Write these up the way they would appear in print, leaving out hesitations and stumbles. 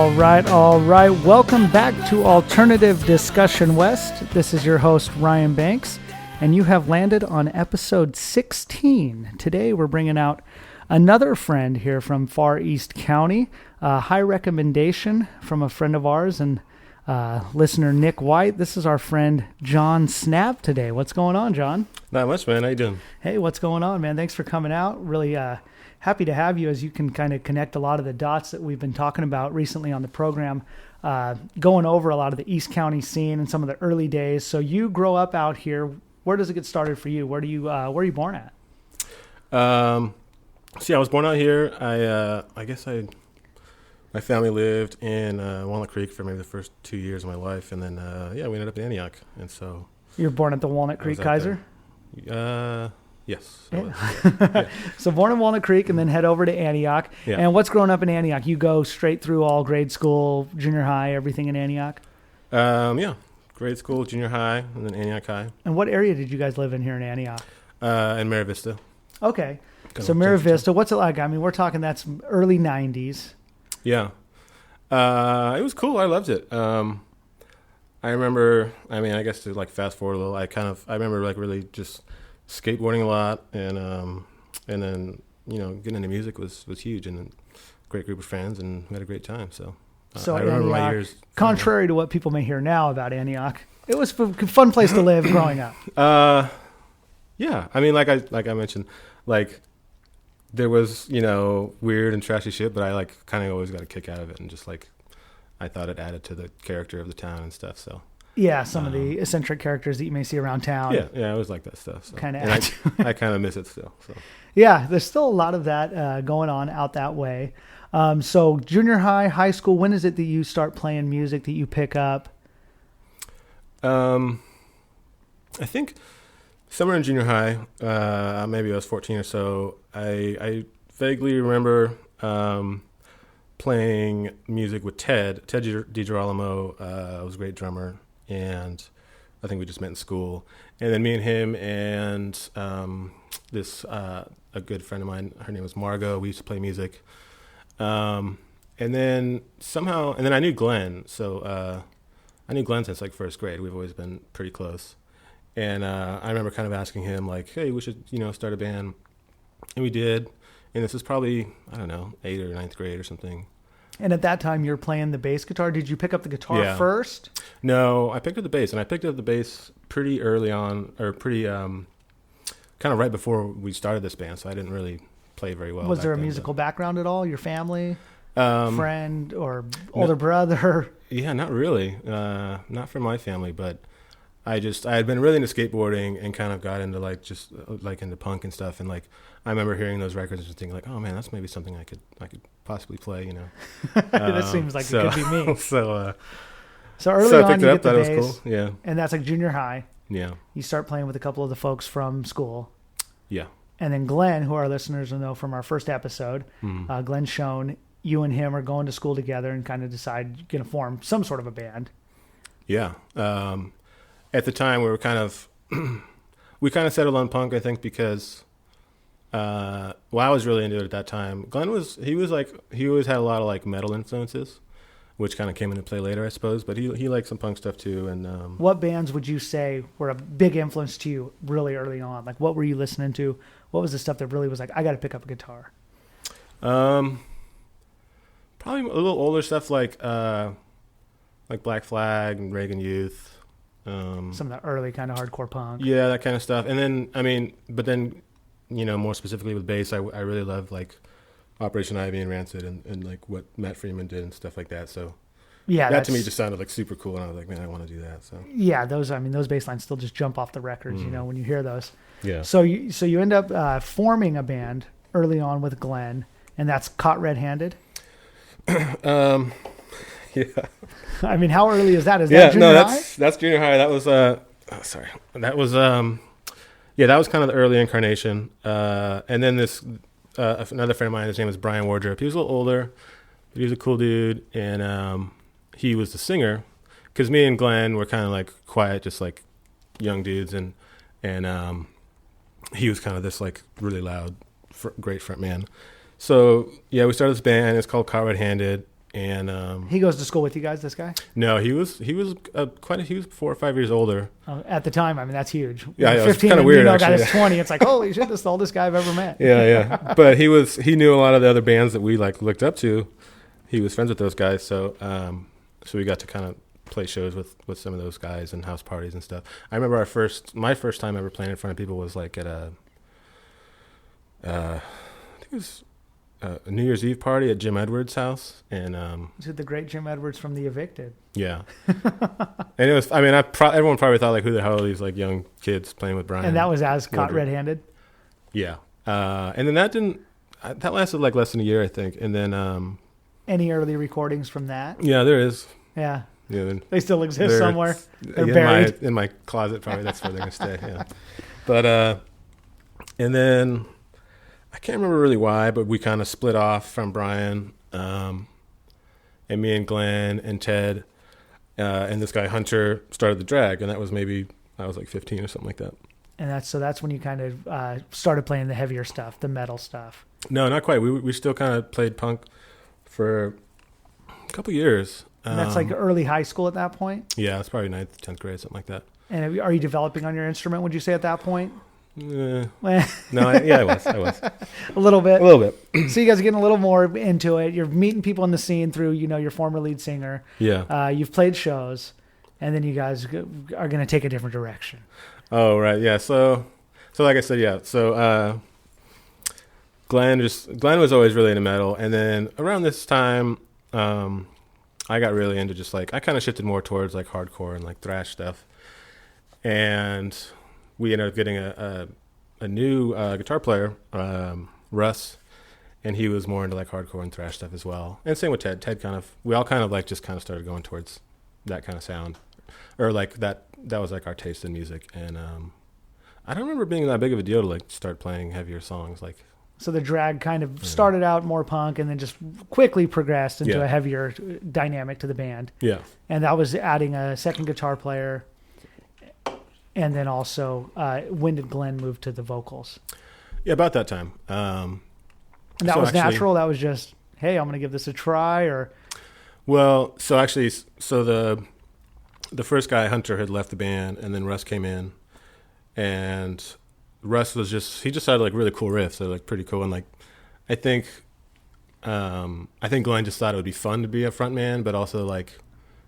All right. Welcome back to Alternative Discussion West. This is your host, Ryan Banks, and you have landed on episode 16. Today, we're bringing out another friend here from Far East County, a high recommendation from a friend of ours and listener Nick White. This is our friend John Snapp today. What's going on, John? Not much, man. How you doing? Hey, what's going on, man? Thanks for coming out. Really happy to have you, as you can kind of connect a lot of the dots that we've been talking about recently on the program, going over a lot of the East County scene and some of the early days. So you grow up out here. Where does it get started for you? Where are you born at? I was born out here. My family lived in Walnut Creek for maybe the first 2 years of my life, and then we ended up in Antioch, and so. You were born at the Walnut Creek Kaiser? Yes. Yeah. So born in Walnut Creek and then head over to Antioch. Yeah. And what's growing up in Antioch? You go straight through all grade school, junior high, everything in Antioch? Grade school, junior high, and then Antioch High. And what area did you guys live in here in Antioch? In Mira Vista. Okay. So Mira Vista, what's it like? I mean, we're talking that's early 90s. Yeah. It was cool. I loved it. I remember, I guess to like fast forward a little, I remember like really just skateboarding a lot, and then getting into music was huge, and a great group of friends, and we had a great time. So I remember my years. Contrary to what people may hear now about Antioch, it was a fun place to live growing up. Yeah. I mean, like I mentioned, like there was weird and trashy shit, but I like kind of always got a kick out of it, and just like I thought it added to the character of the town and stuff. So. Yeah, some of the eccentric characters that you may see around town. Yeah, I always like that stuff. So. Kind of, I kind of miss it still. So. Yeah, there's still a lot of that going on out that way. So junior high, high school, when is it that you start playing music, that you pick up? I think somewhere in junior high, maybe I was 14 or so. I vaguely remember playing music with Ted DiGirolamo. Was a great drummer. And I think we just met in school. And then me and him and a good friend of mine, her name was Margot, we used to play music. And then I knew Glenn. So I knew Glenn since like first grade. We've always been pretty close. And I remember kind of asking him like, hey, we should, start a band. And we did. And this was probably, 8th or 9th grade or something. And at that time, you're playing the bass guitar. Did you pick up the guitar first? No, I picked up the bass, and I picked up the bass pretty early on, or pretty kind of right before we started this band. So I didn't really play very well. Was there a musical background at all? Your family, friend, or older brother? Yeah, not really. Not from my family, but I had been really into skateboarding and kind of got into into punk and stuff, and like I remember hearing those records and thinking like, oh man, that's maybe something I could possibly play, That seems like it could be me. So early on, you get the bass, was cool. Yeah, and that's like junior high. Yeah, you start playing with a couple of the folks from school. Yeah, and then Glenn, who our listeners will know from our first episode, Glenn Schoen, you and him are going to school together and kind of decide you're going to form some sort of a band. Yeah. At the time, we were we settled on punk, I think, because, I was really into it at that time. Glenn he always had a lot of like metal influences, which kind of came into play later, I suppose, but he liked some punk stuff too. And what bands would you say were a big influence to you really early on? Like, what were you listening to? What was the stuff that really was like, I got to pick up a guitar? Probably a little older stuff like Black Flag and Reagan Youth. Some of the early kind of hardcore punk. Yeah, that kind of stuff. And then, more specifically with bass, I really loved like Operation Ivy and Rancid and like what Matt Freeman did and stuff like that. So yeah, that to me just sounded like super cool. And I was like, man, I want to do that. So yeah, those bass lines still just jump off the records, when you hear those. Yeah. So you end up forming a band early on with Glenn, and that's Caught Red-Handed. Yeah. I mean, how early is that? Is that junior high? That's junior high. That was that was that was kind of the early incarnation. And then this another friend of mine, his name was Brian Wardrop. He was a little older, but he was a cool dude, and he was the singer. Because me and Glenn were kind of like quiet, just like young dudes, and he was kind of this like really loud, great front man. So yeah, we started this band. It's called Caught Red-Handed. And he goes to school with you guys, this guy? no, he was 4 or 5 years older. At the time, I mean, that's huge. Yeah, it was 15 kind of and weird. Guy Actually, is 20. It's like, holy shit, this is the oldest guy I've ever met. yeah. But he knew a lot of the other bands that we like looked up to. He was friends with those guys, so we got to kind of play shows with some of those guys and house parties and stuff. I remember my first time ever playing in front of people was like at I think it was a New Year's Eve party at Jim Edwards' house, and is it the great Jim Edwards from The Evicted? Yeah. And it was, I mean, everyone probably thought like, who the hell are these like young kids playing with Brian? And that was as caught red-handed. Yeah. And then that lasted like less than a year, I think. And then any early recordings from that? Yeah, there is. Yeah. Yeah, they still exist somewhere. They're buried in my closet. Probably that's where they're gonna stay. Yeah, but and then I can't remember really why, but we kind of split off from Brian, and me and Glenn and Ted, and this guy Hunter started the Dragg, and that was maybe I was like 15 or something like that. And that's when you kind of started playing the heavier stuff, the metal stuff. No, not quite. We still kind of played punk for a couple years. And that's like early high school at that point? Yeah, it's probably 9th, 10th grade, something like that. And are you developing on your instrument, would you say, at that point? No, I was. A little bit. So you guys are getting a little more into it. You're meeting people in the scene through, your former lead singer. Yeah. You've played shows, and then you guys are going to take a different direction. Oh, right. Yeah. So like I said, yeah. So Glenn was always really into metal, and then around this time, I got really into just like, I kind of shifted more towards like hardcore and like thrash stuff. And we ended up getting a new guitar player, Russ, and he was more into like hardcore and thrash stuff as well. And same with Ted. Ted we all kind of like just kind of started going towards that kind of sound, or like that was like our taste in music. And I don't remember being that big of a deal to like start playing heavier songs like. So the Dragg kind of started out more punk and then just quickly progressed into a heavier dynamic to the band. Yeah. And that was adding a second guitar player. And then also, when did Glenn move to the vocals? Yeah, about that time. And that was natural? That was just, hey, I'm going to give this a try? Or Well, so the first guy, Hunter, had left the band, and then Russ came in. And Russ was he just had like really cool riffs. They're like pretty cool. And like, I think Glenn just thought it would be fun to be a front man, but also like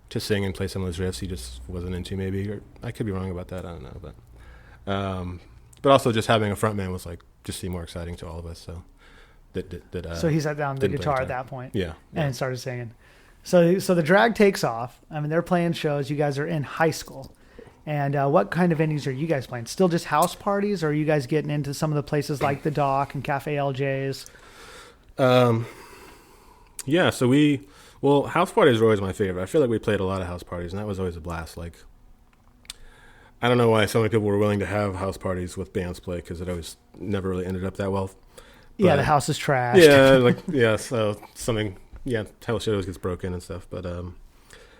to sing and play some of those riffs he just wasn't into maybe, or I could be wrong about that. I don't know. But also just having a front man was like, just seemed more exciting to all of us. So so he sat down the guitar at that point. Yeah. And started singing. So the Dragg takes off. I mean, they're playing shows. You guys are in high school. And what kind of venues are you guys playing? Still just house parties, or are you guys getting into some of the places like the Dock and Cafe LJ's? Yeah, so house parties are always my favorite. I feel like we played a lot of house parties, and that was always a blast. Like, I don't know why so many people were willing to have house parties with bands play, because it always never really ended up that well. But, the house is trashed. Yeah, so something, how shit always gets broken and stuff. But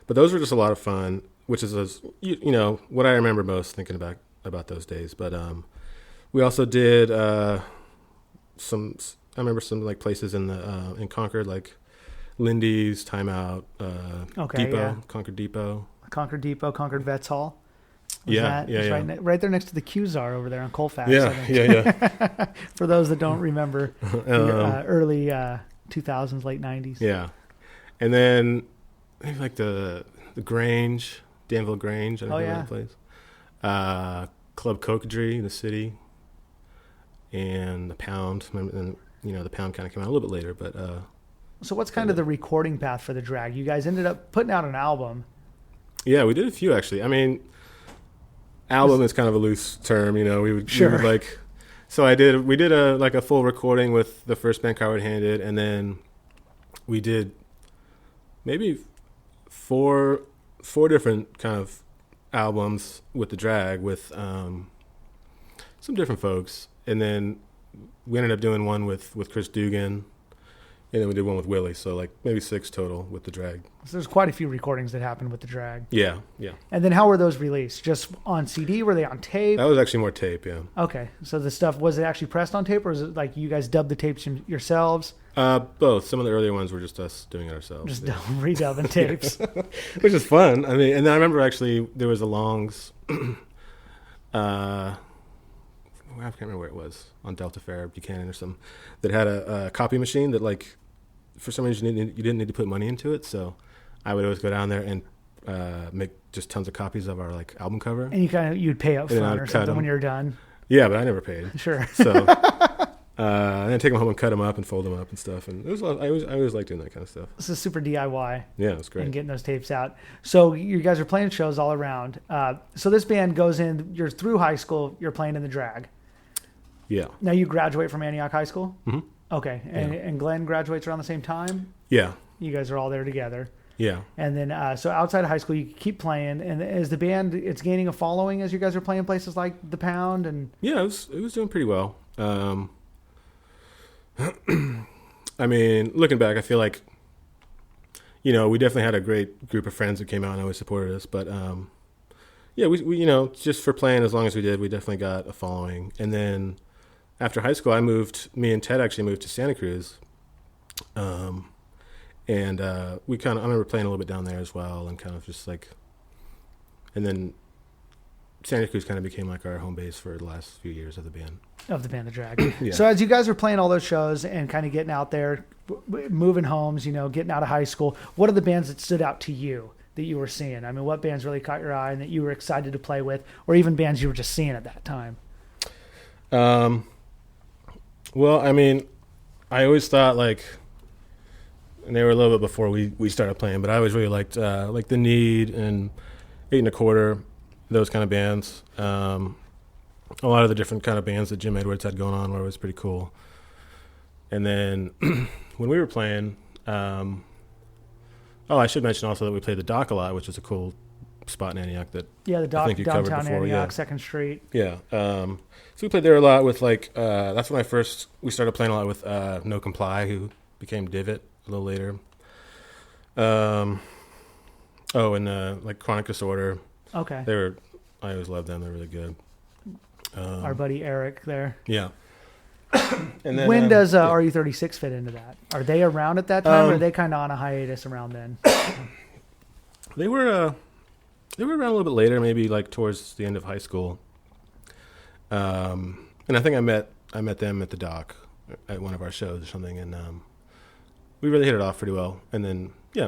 those were just a lot of fun. Which is, what I remember most thinking about those days. But we also did I remember some like places in Concord, like Lindy's, Time Out, Depot, Concord Depot. Concord Vets Hall. Yeah. Right there next to the Q-Czar over there on Colfax. Yeah. For those that don't remember, early 2000s, late 90s. Yeah. And then maybe like the Grange. Danville Grange, I don't know that place. Club Cocodrie in the city, and the Pound. And the Pound kind of came out a little bit later, but. So what's kind of the recording path for the Dragg? You guys ended up putting out an album. Yeah, we did a few actually. I mean, album is kind of a loose term, we would like. So we did a full recording with the first band Coward Handed, and then we did maybe four different kind of albums with the Dragg with some different folks, and then we ended up doing one with Chris Dugan, and then we did one with Willie, so like maybe 6 total with the Dragg. So there's quite a few recordings that happened with the Dragg. Yeah. And then how were those released? Just on CD? Were they on tape? That was actually more tape, yeah. Okay, so the stuff, was it actually pressed on tape, or is it like you guys dubbed the tapes yourselves? Both. Some of the earlier ones were just us doing it ourselves. Just redubbing tapes. Which is fun. I mean, and then I remember actually there was a Longs, I can't remember where it was, on Delta Fair, Buchanan or something, that had a copy machine that, like, for some reason you didn't need to put money into it. So I would always go down there and make just tons of copies of our, like, album cover. And you'd pay up front or something when you're done. Yeah, but I never paid. Sure. So and then take them home and cut them up and fold them up and stuff. And it was I always liked doing that kind of stuff. This is super DIY. Yeah, it was great. And getting those tapes out. So you guys are playing shows all around. So this band goes in. You're through high school. You're playing in the Dragg. Yeah. Now you graduate from Antioch High School? Mm-hmm. Okay. And Glenn graduates around the same time? Yeah. You guys are all there together. Yeah. And then, so outside of high school, you keep playing. And as the band, it's gaining a following as you guys are playing places like the Pound? And yeah, it was doing pretty well. I mean, looking back, I feel like, we definitely had a great group of friends that came out and always supported us. But, yeah, we just for playing as long as we did, we definitely got a following. And then after high school, me and Ted actually moved to Santa Cruz. And I remember playing a little bit down there as well, and kind of just like, and then Santa Cruz kind of became like our home base for the last few years of the band. The Dragg. Yeah. So as you guys are playing all those shows and kind of getting out there, moving homes, getting out of high school, what are the bands that stood out to you that you were seeing? I mean, what bands really caught your eye and that you were excited to play with, or even bands you were just seeing at that time? Well, I mean, I always thought and they were a little bit before we started playing, but I always really liked The Need and 8 1/4, those kind of bands. A lot of the different kind of bands that Jim Edwards had going on were always pretty cool. And then when we were playing, I should mention also that we played the Dock a lot, which is a cool spot in Antioch that the Dock, I think you covered downtown before. Antioch, Yeah. 2nd Street. Yeah. So we played there a lot with that's when we started playing a lot with No Comply, who became Divot a little later. And Chronic Disorder. Okay. I always loved them. They're really good. Our buddy Eric there. Yeah. And then, when does RU36 fit into that? Are they around at that time, or are they kind of on a hiatus around then? They were around a little bit later, maybe like towards the end of high school. And I think I met them at the Dock at one of our shows or something, and we really hit it off pretty well. And then we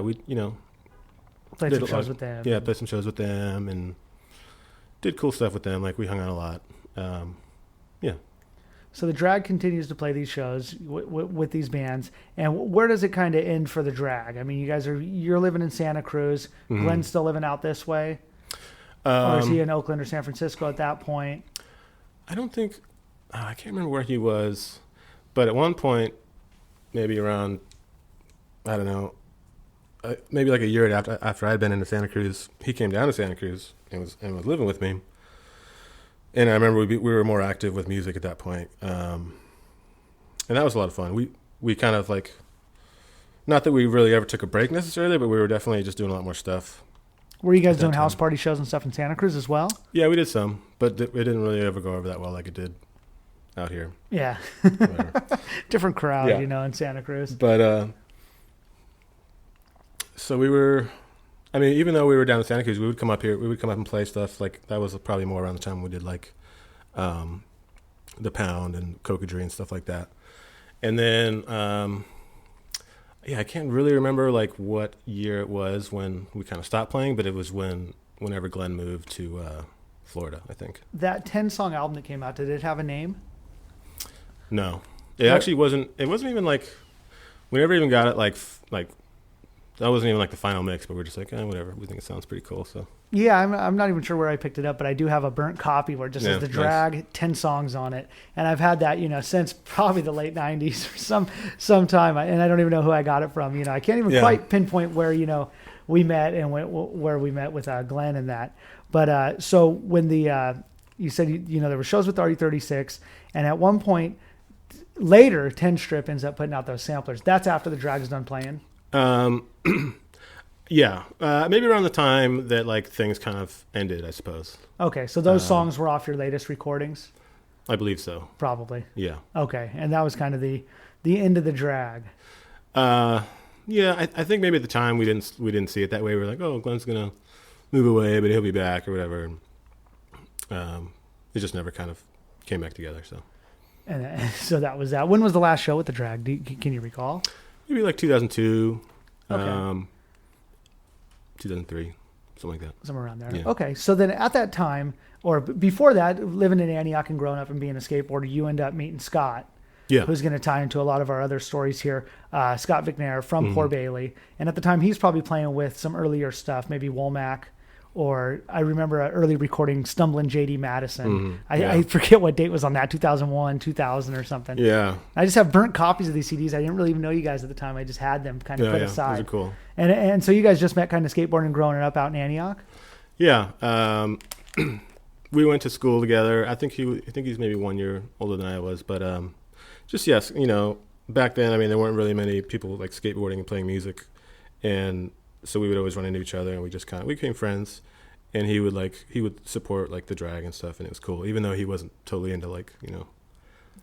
Played some shows with them. Yeah, played some shows with them and did cool stuff with them. Like, we hung out a lot. Yeah. So the Dragg continues to play these shows with these bands, and where does it kind of end for the Dragg? I mean, you're living in Santa Cruz. Mm-hmm. Glenn's still living out this way, or is he in Oakland or San Francisco at that point? I don't think I can't remember where he was, but at one point, maybe around, I don't know, maybe like a year after I'd been into Santa Cruz, he came down to Santa Cruz and was living with me. And I remember we were more active with music at that point. And that was a lot of fun. We kind of not that we really ever took a break necessarily, but we were definitely just doing a lot more stuff. Were you guys doing house party shows and stuff in Santa Cruz as well? Yeah, we did some, but it didn't really ever go over that well like it did out here. Yeah. Different crowd, in Santa Cruz. But, so we were, I mean, even though we were down in Santa Cruz, we would come up and play stuff. Like, that was probably more around the time we did the Pound and Cocodrie and stuff like that. And then, I can't really remember what year it was when we kind of stopped playing, but it was whenever Glenn moved to Florida, I think. That 10-song album that came out, did it have a name? No, it actually wasn't. It wasn't even we never even got it that wasn't even the final mix, but we're just whatever. We think it sounds pretty cool. So yeah, I'm not even sure where I picked it up, but I do have a burnt copy where it just says the Dragg, nice. 10 songs on it, and I've had that since probably the late '90s or some time, and I don't even know who I got it from. I can't even quite pinpoint where we met and where we met with Glenn and that. But so when you said there were shows with RU36, and at one point later, 10 Strip ends up putting out those samplers. That's after the Dragg is done playing. Yeah, maybe around the time that things kind of ended, I suppose. Okay, so those songs were off your latest recordings? I believe so. Probably. Yeah. Okay, and that was kind of the the end of the Dragg? Yeah, I think maybe at the time we didn't see it that way. We were like, oh, Glenn's gonna move away, but he'll be back or whatever. It just never kind of came back together. So, And so that was that. When was the last show with the Dragg? Can you recall? Maybe like 2002, Okay. 2003, something like that. Somewhere around there. Yeah. Okay. So then at that time, or before that, living in Antioch and growing up and being a skateboarder, you end up meeting Scott, Yeah. who's going to tie into a lot of our other stories here. Scott Vicknair from Mm-hmm. Poor Bailey. And at the time, he's probably playing with some earlier stuff, maybe Womack, or I remember an early recording, Stumbling JD Madison. Yeah. I forget what date was on that, 2001, 2000 or something. Yeah. I just have burnt copies of these CDs. I didn't really even know you guys at the time. I just had them kind of put aside. Those are cool. And so you guys just met kind of skateboarding and growing up out in Antioch? Yeah. We went to school together. I think he's maybe 1 year older than I was, but just yes, back then, I mean, there weren't really many people like skateboarding and playing music, and so we would always run into each other, and we became friends. And he would support like the Dragg and stuff, and it was cool, even though he wasn't totally into like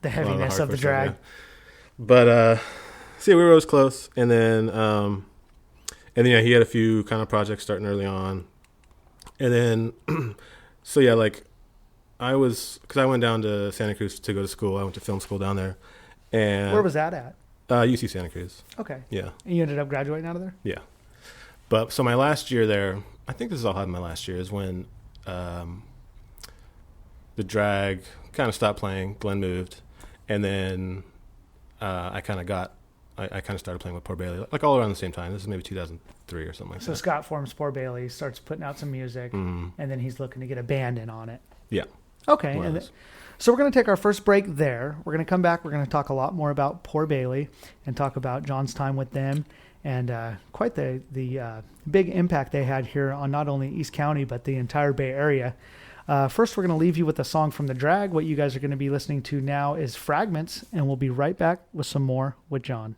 The heaviness of the hardcore Dragg. stuff, yeah. But so yeah, we were always close, and then yeah, he had a few kind of projects starting early on, and then so yeah, like because I went down to Santa Cruz to go to school. I went to film school down there, and Where was that at? UC Santa Cruz. Okay. Yeah. And you ended up graduating out of there? Yeah. But so my last year there, I think this is all happened my last year, is when the Dragg kind of stopped playing. Glenn moved, and then I kind of started playing with Poor Bailey, like all around the same time. This is maybe 2003 or something like So that. Scott forms Poor Bailey, starts putting out some music, and then he's looking to get a band in on it. Yeah. Okay. More or And less. so we're going to take our first break there. We're going to come back. We're going to talk a lot more about Poor Bailey and talk about John's time with them and quite the big impact they had here on not only East County, but the entire Bay Area. First, we're going to leave you with a song from the Dragg. What you guys are going to be listening to now is Fragments, and we'll be right back with some more with John.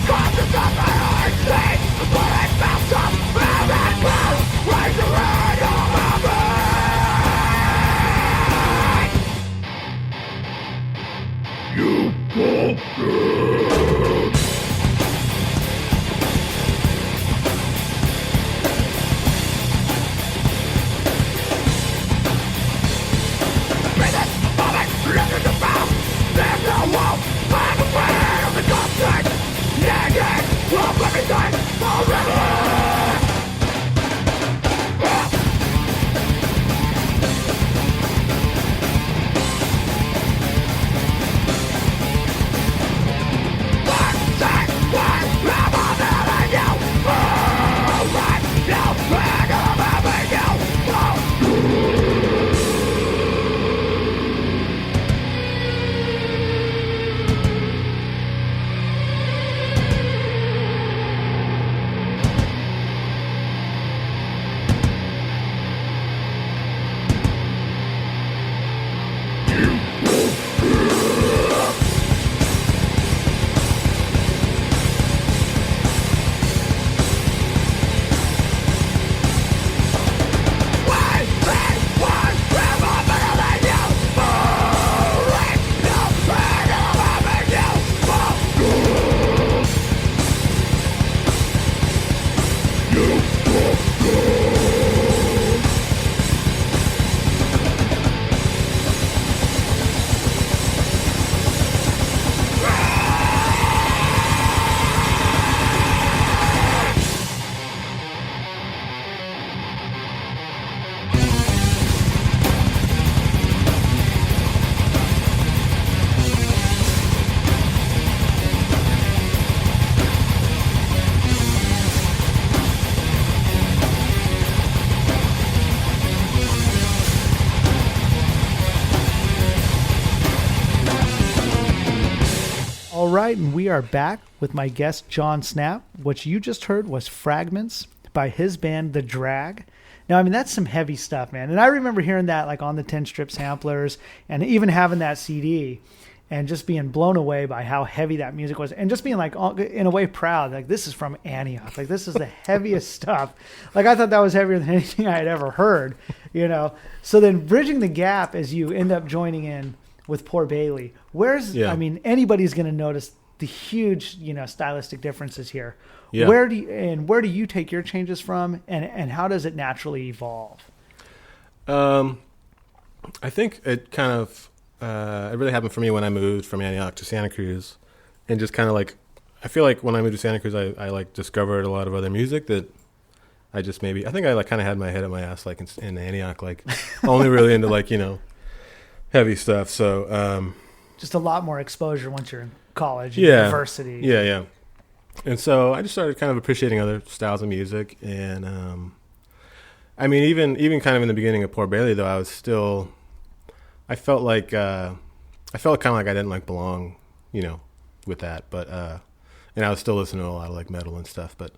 Conscious of my heart. right, and we are back with my guest, John Snapp. What you just heard was Fragments by his band, The Dragg. Now, I mean, that's some heavy stuff, man. And I remember hearing that like on the 10-strip samplers and even having that CD and just being blown away by how heavy that music was and just being like, in a way, proud. Like, this is from Antioch. Like, this is the heaviest stuff. Like, I thought that was heavier than anything I had ever heard, you know? So then bridging the gap as you end up joining in with Poor Bailey, I mean, anybody's going to notice the huge, you know, stylistic differences here. Yeah. Where do you take your changes from, and how does it naturally evolve? I think it kind of it really happened for me when I moved from Antioch to Santa Cruz, and just kind of like I feel like when I moved to Santa Cruz, I like discovered a lot of other music that I think I like kind of had my head up my ass like in Antioch, like only really into like, you know, heavy stuff. So just a lot more exposure once you're in college, university. Yeah. And so I just started kind of appreciating other styles of music. And I mean, even kind of in the beginning of Poor Bailey, though, I felt kind of like I didn't like belong, you know, with that. But and I was still listening to a lot of like metal and stuff. But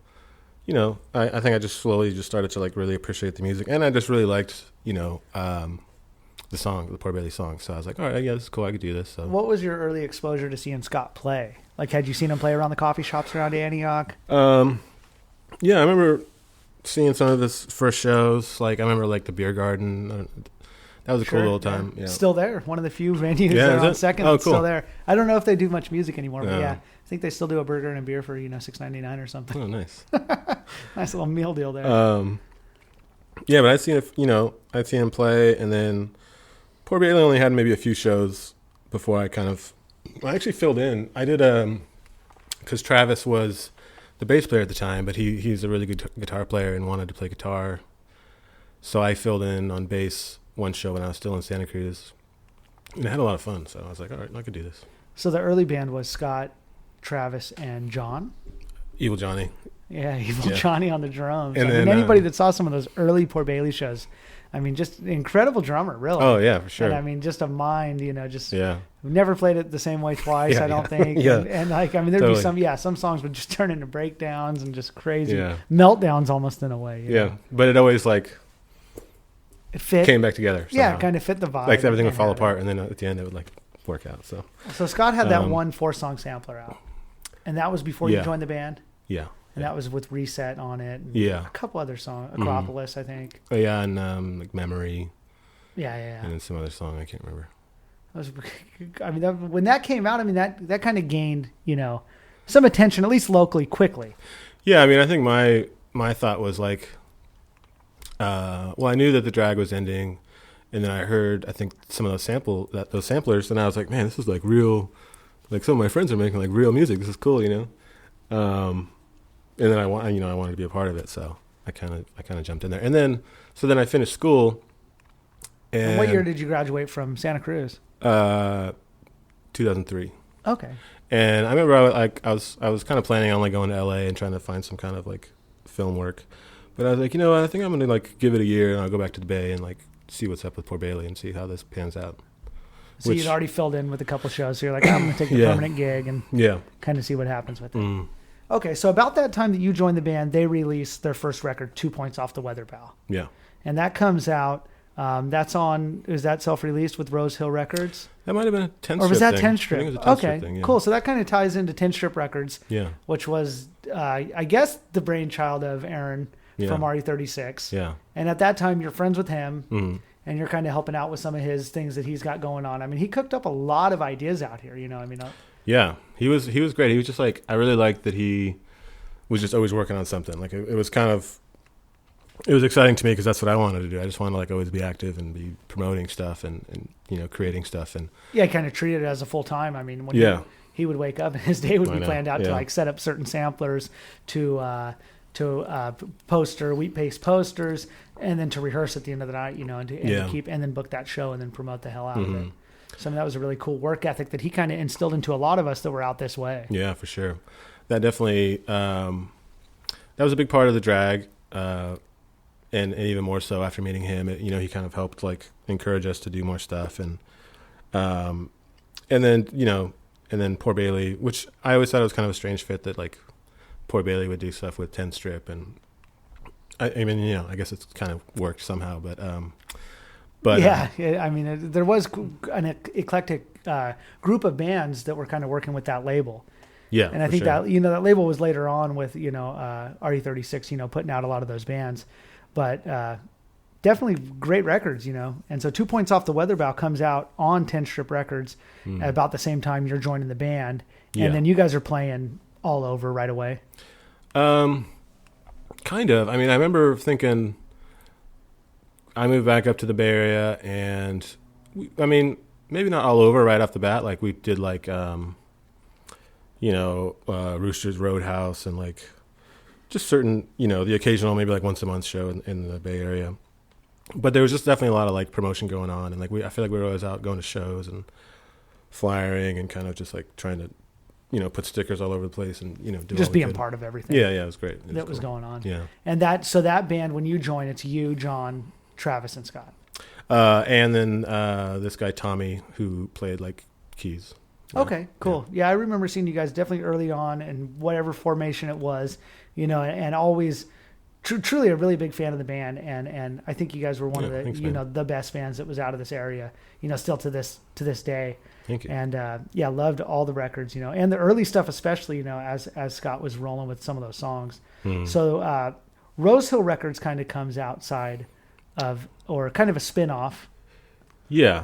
you know, I think I just slowly just started to like really appreciate the music, and I just really liked, you know, the Poor Bailey song. So I was like, all right, yeah, this is cool. I could do this. So what was your early exposure to seeing Scott play? Like, had you seen him play around the coffee shops around Antioch? Yeah, I remember seeing some of his first shows. Like, I remember like the Beer Garden. That was a cool little time. Yeah. Still there. One of the few venues there on Second that's still there. I don't know if they do much music anymore, but yeah, I think they still do a burger and a beer for, you know, $6.99 or something. Oh, nice. Nice little meal deal there. Yeah, but I'd seen him play, and then Poor Bailey only had maybe a few shows before I actually filled in. I did because Travis was the bass player at the time, but he's a really good guitar player and wanted to play guitar. So I filled in on bass one show when I was still in Santa Cruz, and I had a lot of fun. So I was like, all right, I could do this. So the early band was Scott, Travis, and John? Evil Johnny. Yeah, Johnny on the drums. And then, anybody that saw some of those early Poor Bailey shows, I mean, just an incredible drummer, really. Oh, yeah, for sure. And I mean, just a mind, you know, never played it the same way twice, I don't think. Yeah. And like, I mean, there'd be some songs would just turn into breakdowns and just crazy meltdowns almost in a way. You know? But it always like it fit. Came back together. Somehow. Yeah, it kind of fit the vibe. Like everything would fall apart, and then at the end it would like work out. So Scott had that one 4-song sampler out, and that was before you joined the band? Yeah. And that was with Reset on it. And a couple other songs. Acropolis, I think. Oh, yeah, and like Memory. Yeah. And then some other song, I can't remember. When that came out, I mean, that kind of gained, you know, some attention, at least locally, quickly. Yeah, I mean, I think my thought was like, I knew that the Dragg was ending, and then I heard, I think, some of those samplers, and I was like, man, this is like real, like some of my friends are making like real music. This is cool, you know? And then I wanted to be a part of it, so I kind of jumped in there. And then I finished school. And what year did you graduate from Santa Cruz? 2003. Okay. And I remember I was kind of planning on like going to LA and trying to find some kind of like film work, but I was like, you know what, I think I'm gonna like give it a year and I'll go back to the Bay and like see what's up with Poor Bailey and see how this pans out. So you'd already filled in with a couple shows, so you're like, I'm gonna take the permanent gig and kind of see what happens with it. Okay, so about that time that you joined the band, they released their first record, 2 Points Off the Weather Bow. Yeah. And that comes out, is that self-released with Rose Hill Records? That might have been a 10-strip Or was that thing. 10-strip? I think it was a 10-strip thing, cool. So that kind of ties into 10-strip Records, which was, I guess, the brainchild of Aaron from RE36. Yeah. And at that time, you're friends with him, and you're kind of helping out with some of his things that he's got going on. I mean, he cooked up a lot of ideas out here, you know, I mean... Yeah, he was great. He was just like, I really liked that he was just always working on something. Like it was exciting to me because that's what I wanted to do. I just wanted to like always be active and be promoting stuff and you know, creating stuff. And kind of treat it as a full time. I mean, when he would wake up and his day would be planned out to like set up certain samplers to poster wheat paste posters and then to rehearse at the end of the night, you know, and to keep and then book that show and then promote the hell out of it. So I mean, that was a really cool work ethic that he kind of instilled into a lot of us that were out this way. Yeah, for sure. That definitely, that was a big part of the Dragg, and even more so after meeting him. You know, he kind of helped like encourage us to do more stuff, and then you know, and then Poor Bailey, which I always thought it was kind of a strange fit that like Poor Bailey would do stuff with 10 Strip, and I mean, you know, I guess it's kind of worked somehow, but yeah, I mean, there was an eclectic group of bands that were kind of working with that label. Yeah, and I think that, you know, that label was later on with, you know, RE36, you know, putting out a lot of those bands, but definitely great records, you know. And so 2 Points Off the Weather Bow comes out on 10 Strip Records at about the same time you're joining the band, and then you guys are playing all over right away. Kind of. I mean, I remember thinking I moved back up to the Bay Area, and I mean, maybe not all over right off the bat. Like we did like, you know, Rooster's Roadhouse and like just certain, you know, the occasional maybe like once a month show in the Bay Area. But there was just definitely a lot of like promotion going on, and like I feel like we were always out going to shows and flyering and kind of just like trying to, you know, put stickers all over the place and, you know, do just being part of everything. Yeah, it was great. That was going on. Yeah. And that band, when you join, it's you, John, Travis, and Scott. And then this guy Tommy, who played like keys. Okay, cool. Yeah, I remember seeing you guys definitely early on, and whatever formation it was, you know, and always truly a really big fan of the band, and I think you guys were one of the, you know, the best bands that was out of this area, you know, still to this day. Thank you. And yeah, loved all the records, you know, and the early stuff especially, you know, as Scott was rolling with some of those songs. So Rose Hill Records kind of comes outside of, or kind of a spin-off. Yeah.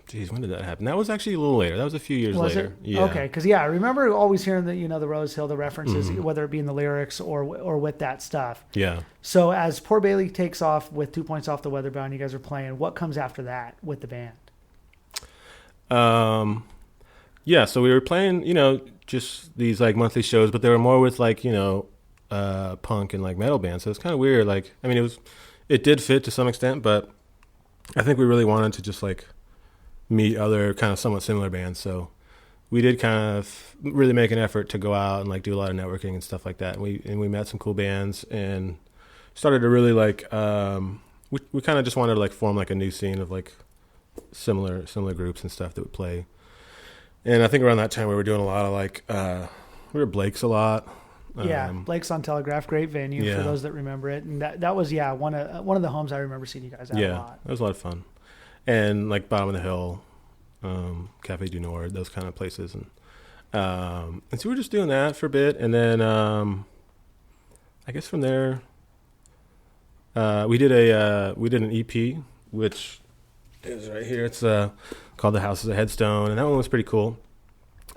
Geez, when did that happen? That was actually a little later. That was a few years later. Yeah. Okay, because I remember always hearing the, you know, the Rose Hill, the references, whether it be in the lyrics or with that stuff. Yeah. So as Poor Bailey takes off with 2 Points Off the Weather Bow, you guys are playing, what comes after that with the band? Yeah, so we were playing, you know, just these like monthly shows, but they were more with like, you know, punk and like metal bands. So it's kind of weird. Like, I mean, it did fit to some extent, but I think we really wanted to just like meet other kind of somewhat similar bands. So we did kind of really make an effort to go out and like do a lot of networking and stuff like that. And we met some cool bands and started to really like, we kind of just wanted to like form like a new scene of like similar groups and stuff that would play. And I think around that time we were doing a lot of like, we were Blake's a lot. Yeah, Blake's on Telegraph, great venue for those that remember it. And that was one of the homes I remember seeing you guys at a lot. That was a lot of fun. And like Bottom of the Hill, Cafe du Nord, those kind of places. And so we were just doing that for a bit. And then I guess from there, we did an EP, which is right here. It's called The House is a Headstone, and that one was pretty cool.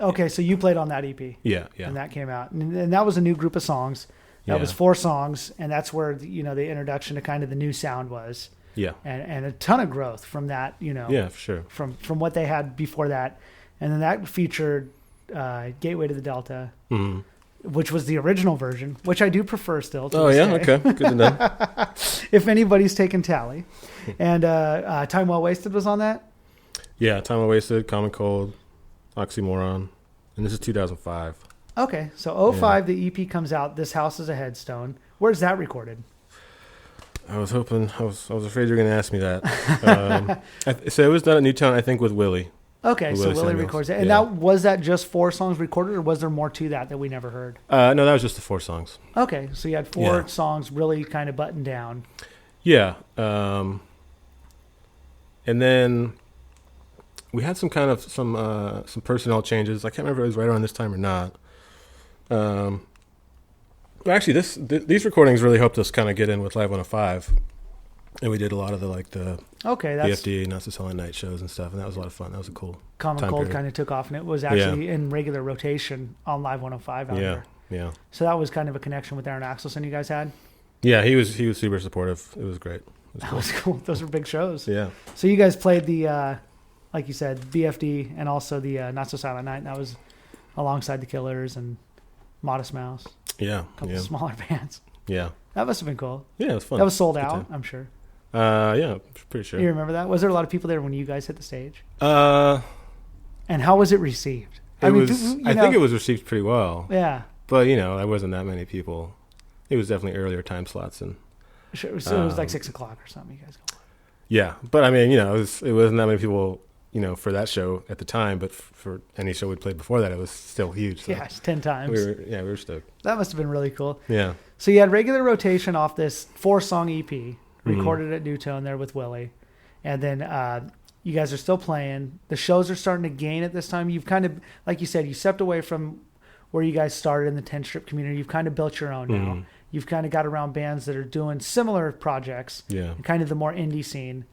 Okay, so you played on that EP. Yeah. And that came out. And that was a new group of songs. That was 4 songs, and that's where, you know, the introduction to kind of the new sound was. Yeah. And a ton of growth from that, you know. Yeah, for sure. From what they had before that. And then that featured Gateway to the Delta, which was the original version, which I do prefer still. To this day. Okay. Good to know. If anybody's taken tally. And Time Well Wasted was on that? Yeah, Time Well Wasted, Common Cold, Oxymoron, and this is 2005. Okay, so 05, the EP comes out, This House is a Headstone. Where's that recorded? I was hoping, I was afraid you were going to ask me that. So it was done at Newtown, I think, with Willie. Okay, with so Willie records it. And was that just 4 songs recorded, or was there more to that we never heard? No, that was just the 4 songs. Okay, so you had 4 songs really kind of buttoned down. Yeah. And then we had some kind of some personnel changes. I can't remember if it was right around this time or not. But actually, these recordings really helped us kind of get in with Live 105, and we did a lot of the BFD, Not So Silent Night shows and stuff, and that was a lot of fun. That was a cool Common Cold kind of took off, and it was actually in regular rotation on Live 105 out there. Yeah. So that was kind of a connection with Aaron Axelson you guys had? Yeah, he was super supportive. It was great. That was cool. Those were big shows. Yeah. So you guys played the, like you said, BFD and also the Not So Silent Night, and that was alongside the Killers and Modest Mouse. Yeah. A couple smaller bands. Yeah. That must have been cool. Yeah, it was fun. That was sold out, I'm sure. Yeah, pretty sure. You remember that? Was there a lot of people there when you guys hit the stage? And how was it received? I think it was received pretty well. Yeah. But, there wasn't that many people. It was definitely earlier time slots. And sure, so it was like 6 o'clock or something, you guys go. Yeah. But, it wasn't that many people, for that show at the time, but for any show we played before that, it was still huge. So Yeah, it's 10 times. we were stoked. That must have been really cool. Yeah. So you had regular rotation off this 4-song EP, recorded at New Tone there with Willie. And then you guys are still playing. The shows are starting to gain at this time. You've kind of, like you said, you stepped away from where you guys started in the 10-strip community. You've kind of built your own now. You've kind of got around bands that are doing similar projects, kind of the more indie scene.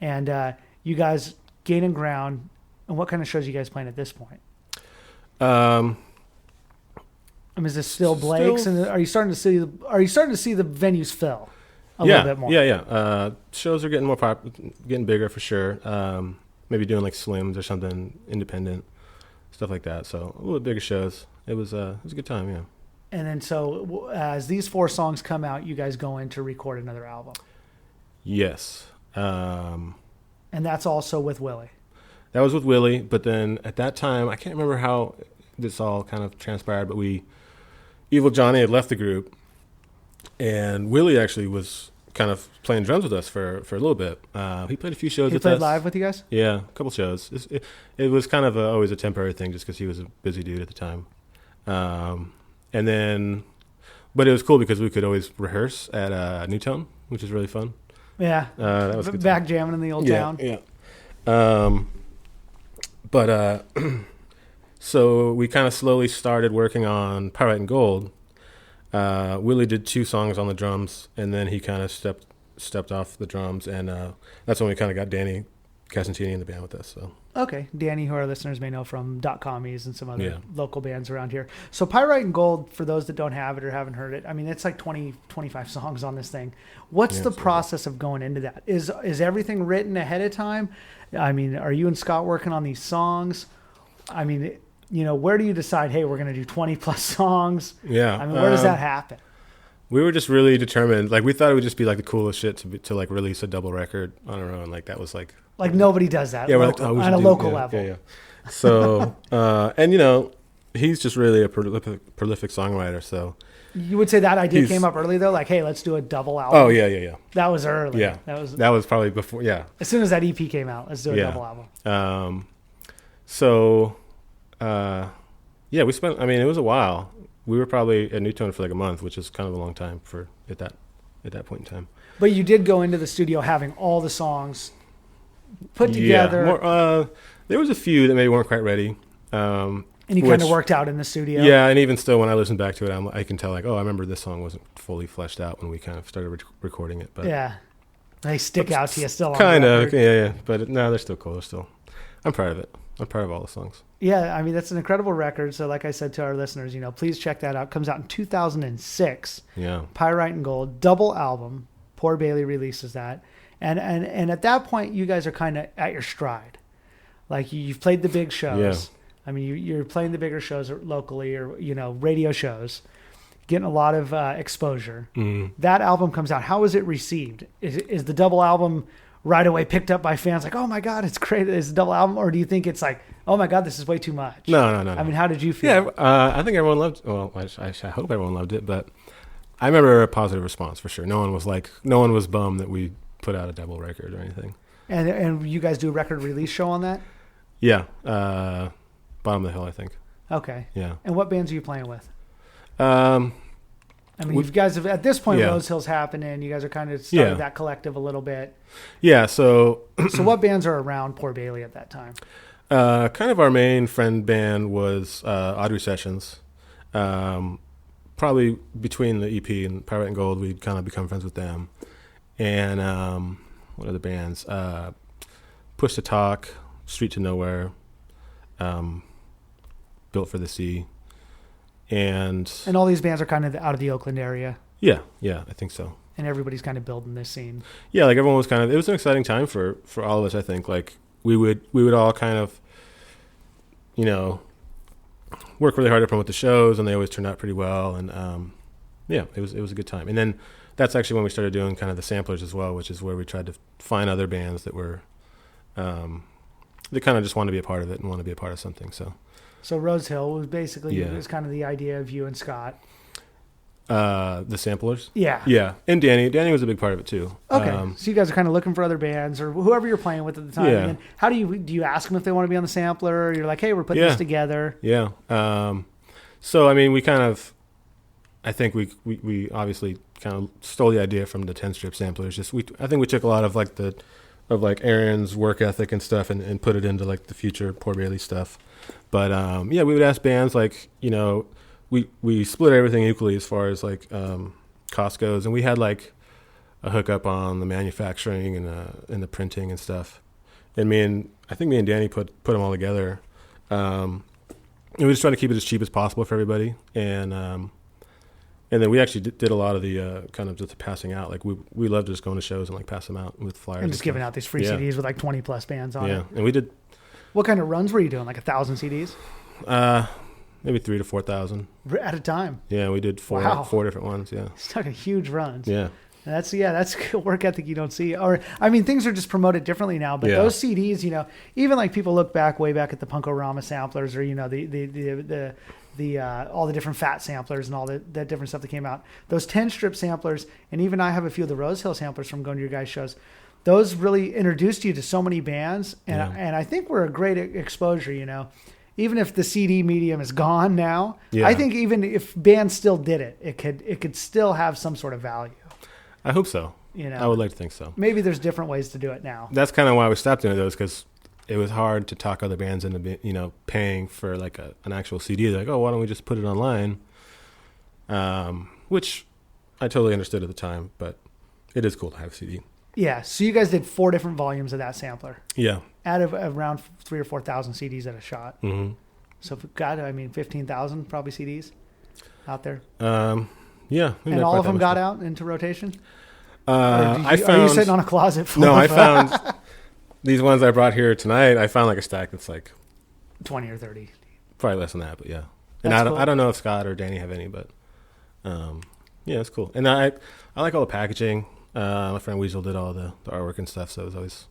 And you guys gaining ground. And what kind of shows are you guys playing at this point? I mean, is this still Blake's? And are you starting to see the venues fill a little bit more? Yeah. Shows are getting more getting bigger for sure. Maybe doing like Slims or something independent, stuff like that. So a little bit bigger shows. It was a good time. Yeah. And then so as these 4 songs come out, you guys go in to record another album. Yes. And that's also with Willie. That was with Willie, but then at that time, I can't remember how this all kind of transpired, but Evil Johnny had left the group, and Willie actually was kind of playing drums with us for a little bit. He played a few shows with us. He played live with you guys? Yeah, a couple shows. It was kind of always a temporary thing just because he was a busy dude at the time. And then, but it was cool because we could always rehearse at Newtown, which is really fun. Yeah, that was good back jamming in the old town. Yeah. But so we kind of slowly started working on Pyrite and Gold. Willie did 2 songs on the drums, and then he kind of stepped off the drums, and that's when we kind of got Danny Casantini in the band with us. So. Okay, Danny, who our listeners may know from Dot Commies and some other local bands around here. So Pyrite and Gold, for those that don't have it or haven't heard it, I mean, it's like 20, 25 songs on this thing. What's the process of going into that? Is everything written ahead of time? I mean, are you and Scott working on these songs? I mean, where do you decide, hey, we're going to do 20 plus songs? Yeah. I mean, where does that happen? We were just really determined. Like, we thought it would just be like the coolest shit to like release a double record on our own. Like, that was like nobody does that. Yeah, we're like, on a local level. Yeah. So, and he's just really a prolific songwriter. So you would say that idea came up early though. Like, hey, let's do a double album. Oh yeah. That was early. Yeah, that was probably before. Yeah. As soon as that EP came out, let's do a double album. So, we spent. I mean, it was a while. We were probably at Newtone for like a month, which is kind of a long time for at that point in time. But you did go into the studio having all the songs put together. Yeah, there was a few that maybe weren't quite ready. And you kind of worked out in the studio. Yeah, and even still, when I listen back to it, I can tell like, oh, I remember this song wasn't fully fleshed out when we kind of started recording it. But yeah, they stick out to you still. Kind of, yeah. But no, they're still cool. I'm proud of it. I'm proud of all the songs. Yeah, I mean, that's an incredible record. So like I said to our listeners, please check that out. It comes out in 2006. Yeah. Pyrite and Gold, double album. Poor Bailey releases that. And at that point, you guys are kind of at your stride. Like, you've played the big shows. Yeah. I mean, you're playing the bigger shows locally or, radio shows, getting a lot of exposure. Mm. That album comes out. How is it received? Is the double album right away picked up by fans like, oh my God, it's great, it's a double album? Or do you think it's like, oh my God, this is way too much? No. I mean, how did you feel? Yeah, I think everyone loved, I hope everyone loved it, but I remember a positive response for sure. No one was bummed that we put out a double record or anything. And you guys do a record release show on that? Yeah, Bottom of the Hill, I think. Okay. Yeah. And what bands are you playing with? I mean, you guys have, at this point, Rose Hill's happening. You guys are kind of started that collective a little bit. Yeah, so... So what bands are around Poor Bailey at that time? Kind of our main friend band was Audrye Sessions. Probably between the EP and Pyrite and Gold, we'd kind of become friends with them. And what other bands? Push to Talk, Street to Nowhere, Built for the Sea. And all these bands are kind of out of the Oakland area. Yeah, I think so. And everybody's kind of building this scene. Yeah, like everyone was kind of. It was an exciting time for all of us. I think like we would all kind of, work really hard to promote the shows, and they always turned out pretty well. And it was a good time. And then that's actually when we started doing kind of the samplers as well, which is where we tried to find other bands that were, that kind of just want to be a part of it and want to be a part of something. So Rose Hill was basically it was kind of the idea of you and Scott. The samplers. Yeah. Yeah, and Danny was a big part of it too. Okay, so you guys are kind of looking for other bands or whoever you're playing with at the time. Yeah. And how do you ask them if they want to be on the sampler? Or you're like, hey, we're putting this together. Yeah. So I mean, I think we obviously kind of stole the idea from the 10-strip samplers. I think we took a lot of Aaron's work ethic and stuff and put it into like the future Poor Bailey stuff. But we would ask bands we split everything equally as far as cost goes, and we had like a hookup on the manufacturing and the printing and stuff. And I think me and Danny put them all together. And we just try to keep it as cheap as possible for everybody. And then we actually did a lot of the kind of just passing out. Like we love just going to shows and like pass them out with flyers. And just giving out these free CDs with like 20 plus bands on it. Yeah, and we did. What kind of runs were you doing? Like 1,000 CDs? Maybe 3,000 to 4,000 at a time. Yeah, we did four different ones. Yeah, it's like a huge runs. Yeah, and that's work ethic you don't see. Or things are just promoted differently now. But those CDs, even like people look way back at the Punkorama samplers, or the all the different fat samplers and all that different stuff that came out. Those 10-strip samplers, and even I have a few of the Rose Hill samplers from going to your guys' shows. Those really introduced you to so many bands, and I think we're a great exposure. Even if the CD medium is gone now, I think even if bands still did it, it could still have some sort of value. I hope so. I would like to think so. Maybe there's different ways to do it now. That's kind of why we stopped doing those, because it was hard to talk other bands into paying for like an actual CD. They're like, oh, why don't we just put it online? Which I totally understood at the time, but it is cool to have a CD. Yeah. So you guys did 4 different volumes of that sampler. Yeah. Out of around 3,000 or 4,000 CDs at a shot. Mm-hmm. So 15,000 probably CDs out there. Yeah. And all of them got out into rotation? Are you sitting on a closet full No, of... I found these ones I brought here tonight. I found like a stack that's like 20 or 30. Probably less than that, but yeah. And That's cool. I don't know if Scott or Danny have any, but it's cool. And I like all the packaging. My friend Weasel did all the artwork and stuff, so it was always,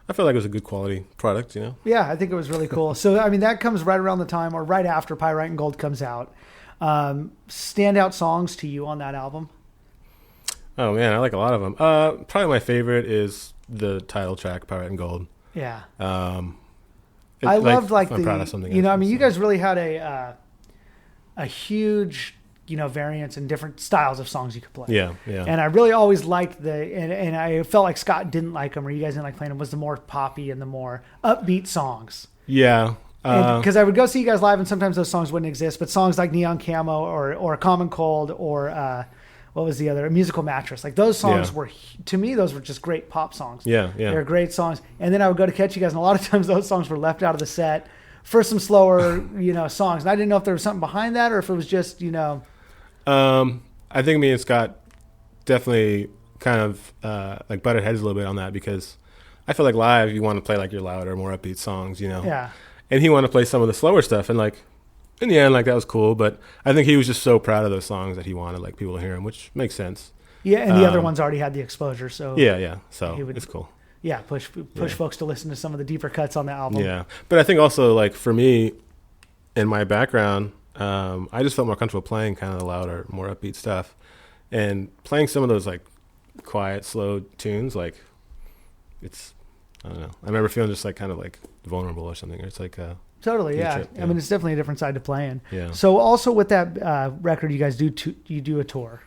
I felt like it was a good quality product, Yeah, I think it was really cool. So, that comes right around the time or right after Pyrite and Gold comes out. Standout songs to you on that album? Oh, man, I like a lot of them. Probably my favorite is the title track, Pyrite and Gold. Yeah. I loved I'm proud of something. You guys really had a huge, variance in different styles of songs you could play. Yeah. And I really always liked and I felt like Scott didn't like them, or you guys didn't like playing them, was the more poppy and the more upbeat songs. Yeah. Because I would go see you guys live, and sometimes those songs wouldn't exist, but songs like Neon Camo or Common Cold or what was the other? A Musical Mattress. Like those songs were, to me, those were just great pop songs. Yeah. They were great songs. And then I would go to catch you guys, and a lot of times those songs were left out of the set for some slower, songs. And I didn't know if there was something behind that or if it was just, I think me and Scott definitely kind of like butted heads a little bit on that, because I feel like live you want to play like your louder, more upbeat songs, Yeah. And he wanted to play some of the slower stuff, and like in the end, like that was cool. But I think he was just so proud of those songs that he wanted like people to hear them, which makes sense. Yeah, and the other ones already had the exposure, so yeah. So it's cool. Yeah, push folks to listen to some of the deeper cuts on the album. Yeah, but I think also like for me, in my background, I just felt more comfortable playing kind of the louder, more upbeat stuff, and playing some of those like quiet, slow tunes. Like it's, I don't know. I remember feeling just like kind of like vulnerable or something. Or it's like totally, yeah. Trip, yeah. I mean, it's definitely a different side to playing. Yeah. So also with that record, you guys do a tour,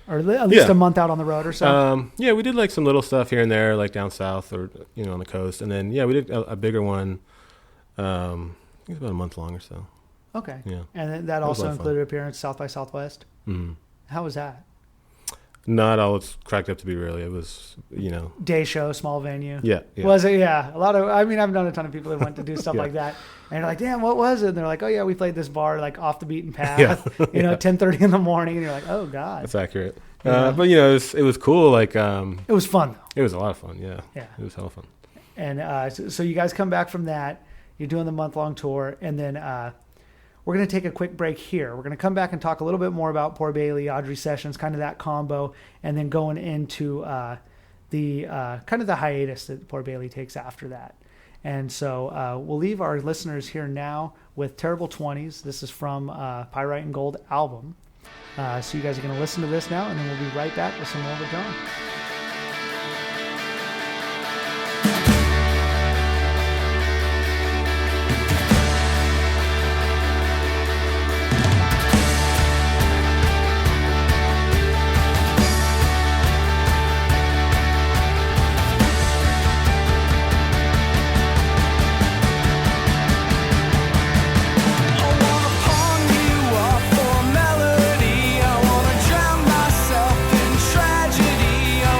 or at least a month out on the road or so. Yeah, we did like some little stuff here and there, like down south or on the coast, and then we did a bigger one. I think it was about a month long or so. Okay. Yeah. And then that also included appearance South by Southwest. Mm-hmm. How was that? Not all it's cracked up to be, really. It was, day show, small venue. Yeah. Was it? Yeah. A lot of, I've known a ton of people that went to do stuff like that. And they're like, damn, what was it? And they're like, oh yeah, we played this bar like off the beaten path, 10:30 in the morning. And you're like, oh God. That's accurate. But it was cool. Like, it was fun though. It was a lot of fun. Yeah. Yeah. It was hella fun. And so you guys come back from that, you're doing the month-long tour, and then we're going to take a quick break here. We're going to come back and talk a little bit more about Poor Bailey, Audrye Sessions, kind of that combo, and then going into the kind of the hiatus that Poor Bailey takes after that. And so we'll leave our listeners here now with Terrible 20s. This is from Pyrite and Gold album. So you guys are going to listen to this now, and then we'll be right back with some more with John. Melody, I wanna drown myself in tragedy.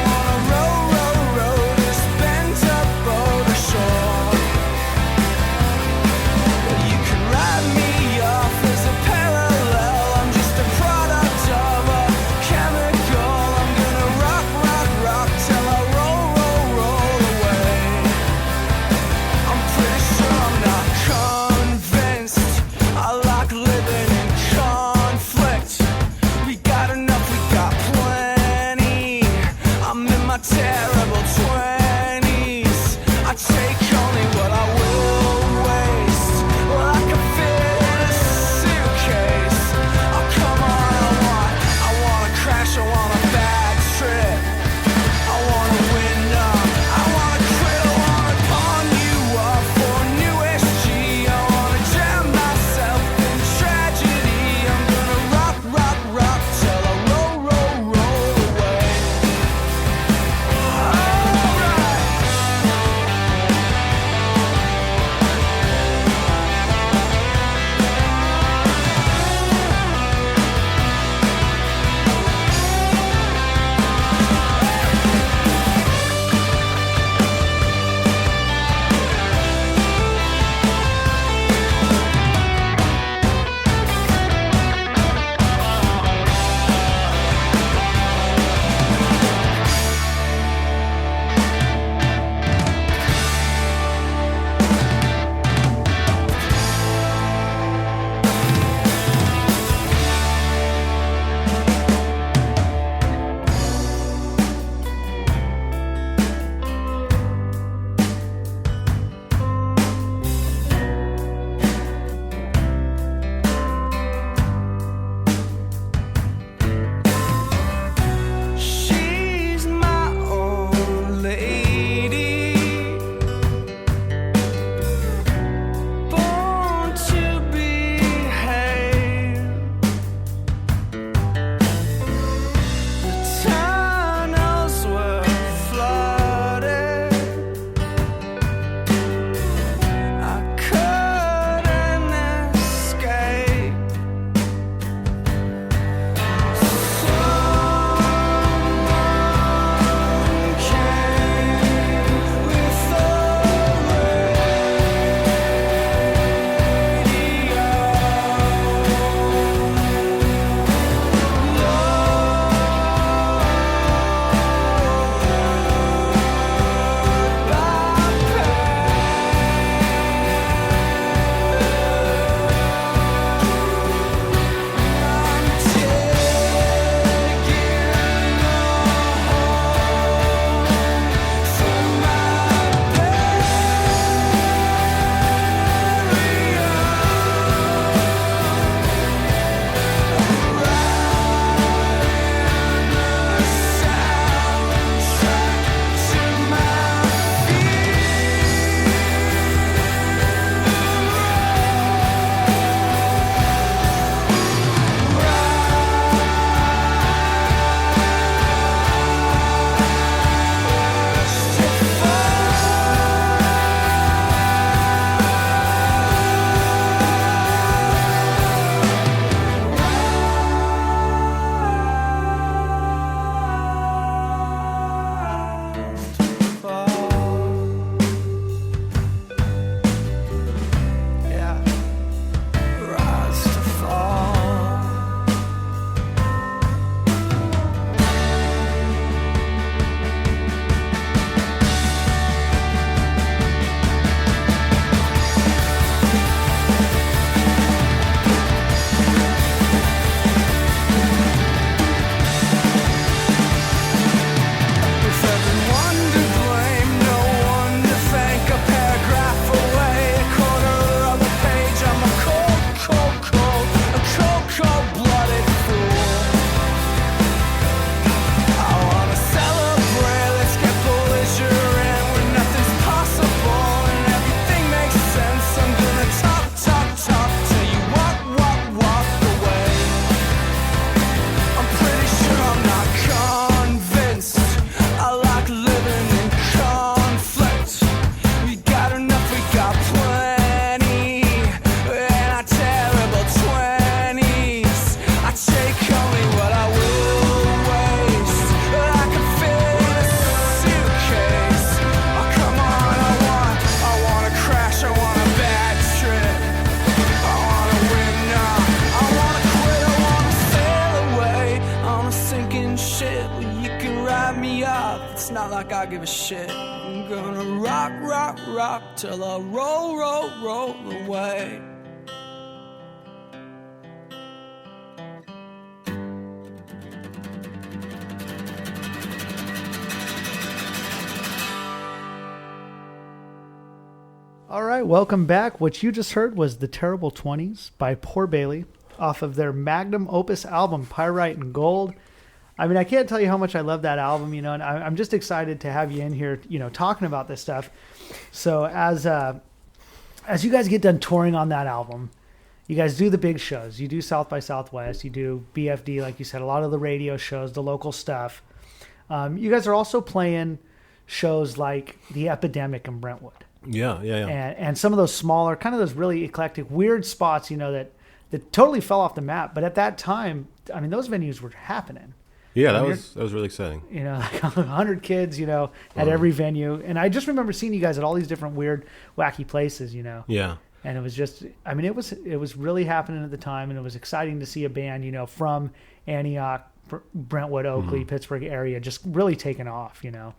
I give a shit. I'm gonna rock, rock, rock till I roll, roll, roll away. All right, welcome back. What you just heard was The Terrible 20s by Poor Bailey off of their magnum opus album, Pyrite and Gold. I mean, I can't tell you how much I love that album, you know, and I'm just excited to have you in here, you know, talking about this stuff. So as you guys get done touring on that album, you guys do the big shows. You do South by Southwest, you do BFD, like you said, a lot of the radio shows, the local stuff. You guys are also playing shows like The Epidemic in Brentwood. Yeah. And some of those smaller, kind of those really eclectic, weird spots, you know, that totally fell off the map. But at that time, I mean, those venues were happening. Yeah, that was really exciting. You know, like 100 kids, you know, at every venue. And I just remember seeing you guys at all these different weird, wacky places, you know. Yeah. And it was just, I mean, it was really happening at the time. And it was exciting to see a band, you know, from Antioch, Brentwood, Oakland, Pittsburgh area just really taking off, you know.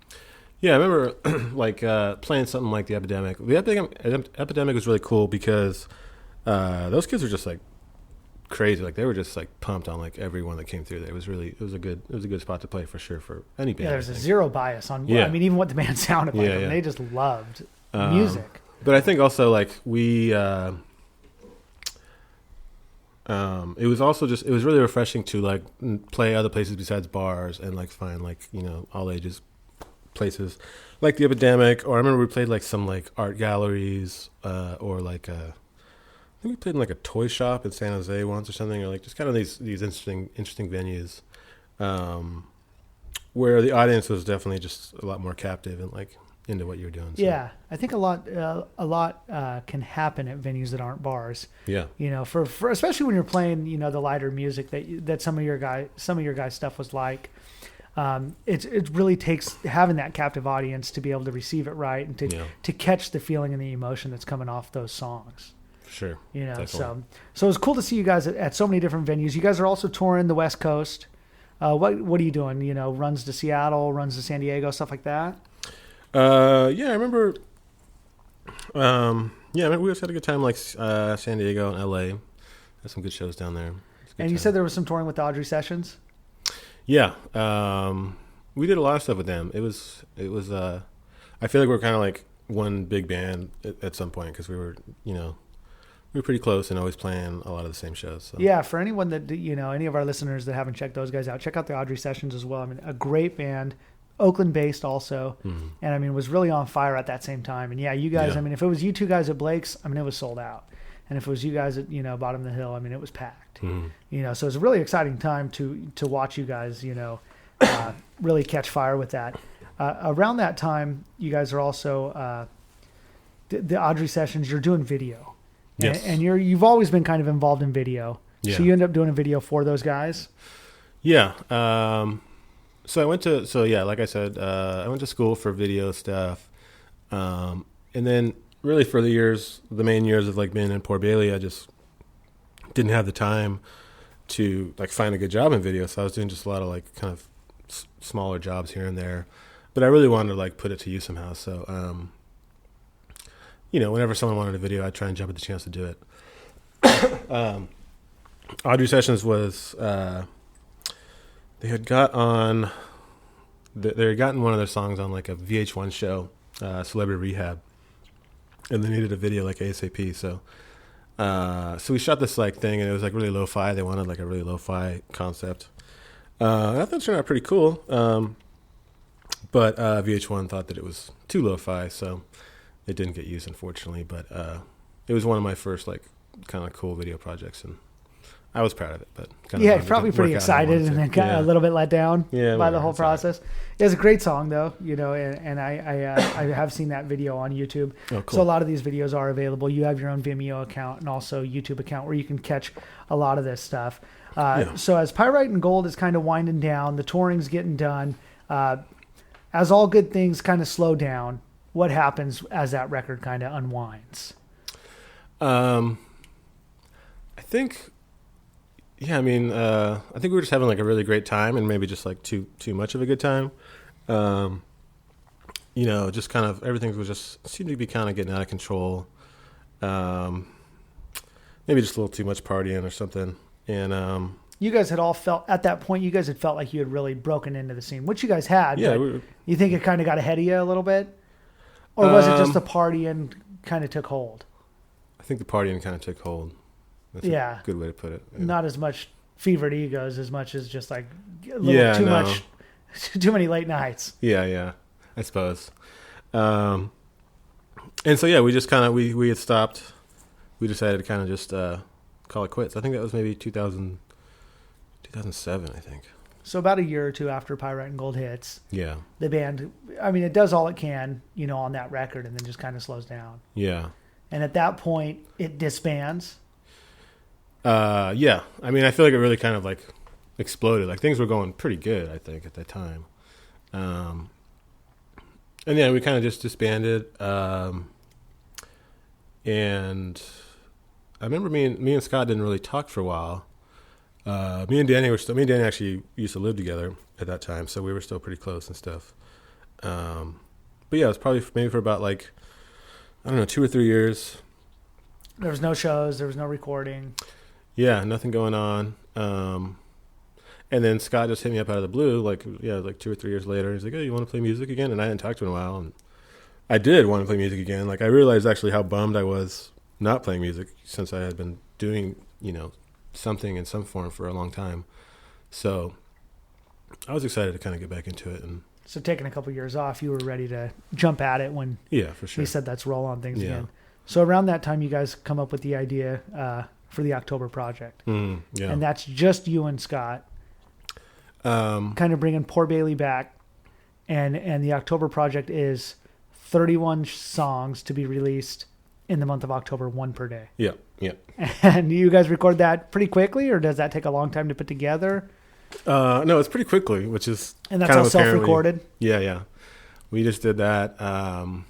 Yeah, I remember like playing something like The Epidemic. The Epidemic was really cool because those kids were just like crazy. Like they were just like pumped on like everyone that came through there. It was a good spot to play for sure for any band. Yeah, there's a zero bias on. Yeah. I mean, even what the band sounded like. They just loved music. But I think also like we. It was also it was really refreshing to like play other places besides bars and like find like, you know, all ages places like The Epidemic, or I remember we played like some like art galleries or like I think we played in like a toy shop in San Jose once or something, or like just kind of these interesting venues where the audience was definitely just a lot more captive and like into what you were doing. So. Yeah, I think a lot can happen at venues that aren't bars. Yeah, you know, for especially when you're playing, you know, the lighter music that some of your guys stuff was like. It really takes having that captive audience to be able to receive it right and to catch the feeling and the emotion that's coming off those songs. Sure. You know, definitely. so it's cool to see you guys at so many different venues. You guys are also touring the West Coast. What are you doing? You know, runs to Seattle, runs to San Diego, stuff like that. Yeah, I remember. We always had a good time like San Diego and LA. Had some good shows down there. And you said there was some touring with the Audrye Sessions. Yeah, we did a lot of stuff with them. It was. I feel like we're kind of like one big band at some point because we were pretty close and always playing a lot of the same shows. So. Yeah, for anyone that, you know, any of our listeners that haven't checked those guys out, check out the Audrye Sessions as well. I mean, a great band, Oakland based also, and I mean was really on fire at that same time. And yeah, you guys. Yeah. I mean, if it was you two guys at Blake's, I mean, it was sold out. And if it was you guys at, you know, Bottom of the Hill, I mean, it was packed. You know, so it's a really exciting time to watch you guys, you know, really catch fire with that. Around that time, you guys are also the Audrye Sessions. You're doing video, yes. and you've always been kind of involved in video. Yeah. So you end up doing a video for those guys. Yeah. So I went to like I said, I went to school for video stuff, and then. Really, for the main years of like being in Poor Bailey, I just didn't have the time to like find a good job in video. So I was doing just a lot of like kind of smaller jobs here and there, but I really wanted to like put it to use somehow. So, you know, whenever someone wanted a video, I'd try and jump at the chance to do it. Audrye Sessions was they had gotten one of their songs on like a VH1 show, Celebrity Rehab. And they needed a video like ASAP, so we shot this like thing, and it was like really lo-fi. They wanted like a really lo-fi concept. I thought it turned out pretty cool, but VH1 thought that it was too lo-fi, so it didn't get used, unfortunately. But it was one of my first like kind of cool video projects, and I was proud of it. But probably pretty excited, and then kind of a little bit let down by the whole process. Right. It was a great song, though, you know, and I have seen that video on YouTube. Oh, cool. So a lot of these videos are available. You have your own Vimeo account and also YouTube account where you can catch a lot of this stuff. So as Pyrite and Gold is kind of winding down, the touring's getting done. As all good things kind of slow down, what happens as that record kind of unwinds? I think. Yeah, I mean, I think we were just having like a really great time, and maybe just like too much of a good time. just kind of everything was just seemed to be kind of getting out of control. Maybe just a little too much partying or something. And you guys had all felt at that point. You guys had felt like you had really broken into the scene, which you guys had. yeah, You think it kind of got ahead of you a little bit, or was it just the partying kind of took hold? I think the partying kind of took hold. That's Yeah. a good way to put it. Yeah. Not as much fevered egos as much as just like a little too much, too many late nights. Yeah, I suppose. And so yeah, we just kind of we had stopped. We decided to kind of just call it quits. I think that was maybe 2007, I think. So about a year or two after Pyrite and Gold hits, Yeah. the band, I mean, it does all it can, on that record, and then just kind of slows down. Yeah. And at that point, it disbands. Yeah. I mean, I feel like it really kind of like exploded. Like things were going pretty good, I think, at that time. And yeah, we kind of just disbanded. And I remember me and Scott didn't really talk for a while. Me and Danny actually used to live together at that time, so we were still pretty close and stuff. But yeah, it was probably maybe for about like, I don't know, 2 or 3 years. There was no shows. There was no recording. Yeah, nothing going on. And then Scott just hit me up out of the blue, like 2 or 3 years later. He's like, "Hey, you want to play music again?" And I hadn't talked to him in a while, and I did want to play music again. Like I realized actually how bummed I was not playing music since I had been doing, something in some form for a long time. So I was excited to kind of get back into it. And so taking a couple years off, you were ready to jump at it when for sure. he said let's roll on things again. So around that time, you guys come up with the idea for the October project. Yeah. And that's just you and Scott kind of bringing Poor Bailey back. And the October project is 31 songs to be released in the month of October, 1 per day. Yeah. And you guys record that pretty quickly, or does that take a long time to put together? No, it's pretty quickly, which is And that's kind all of self-recorded? Yeah. We just did that. I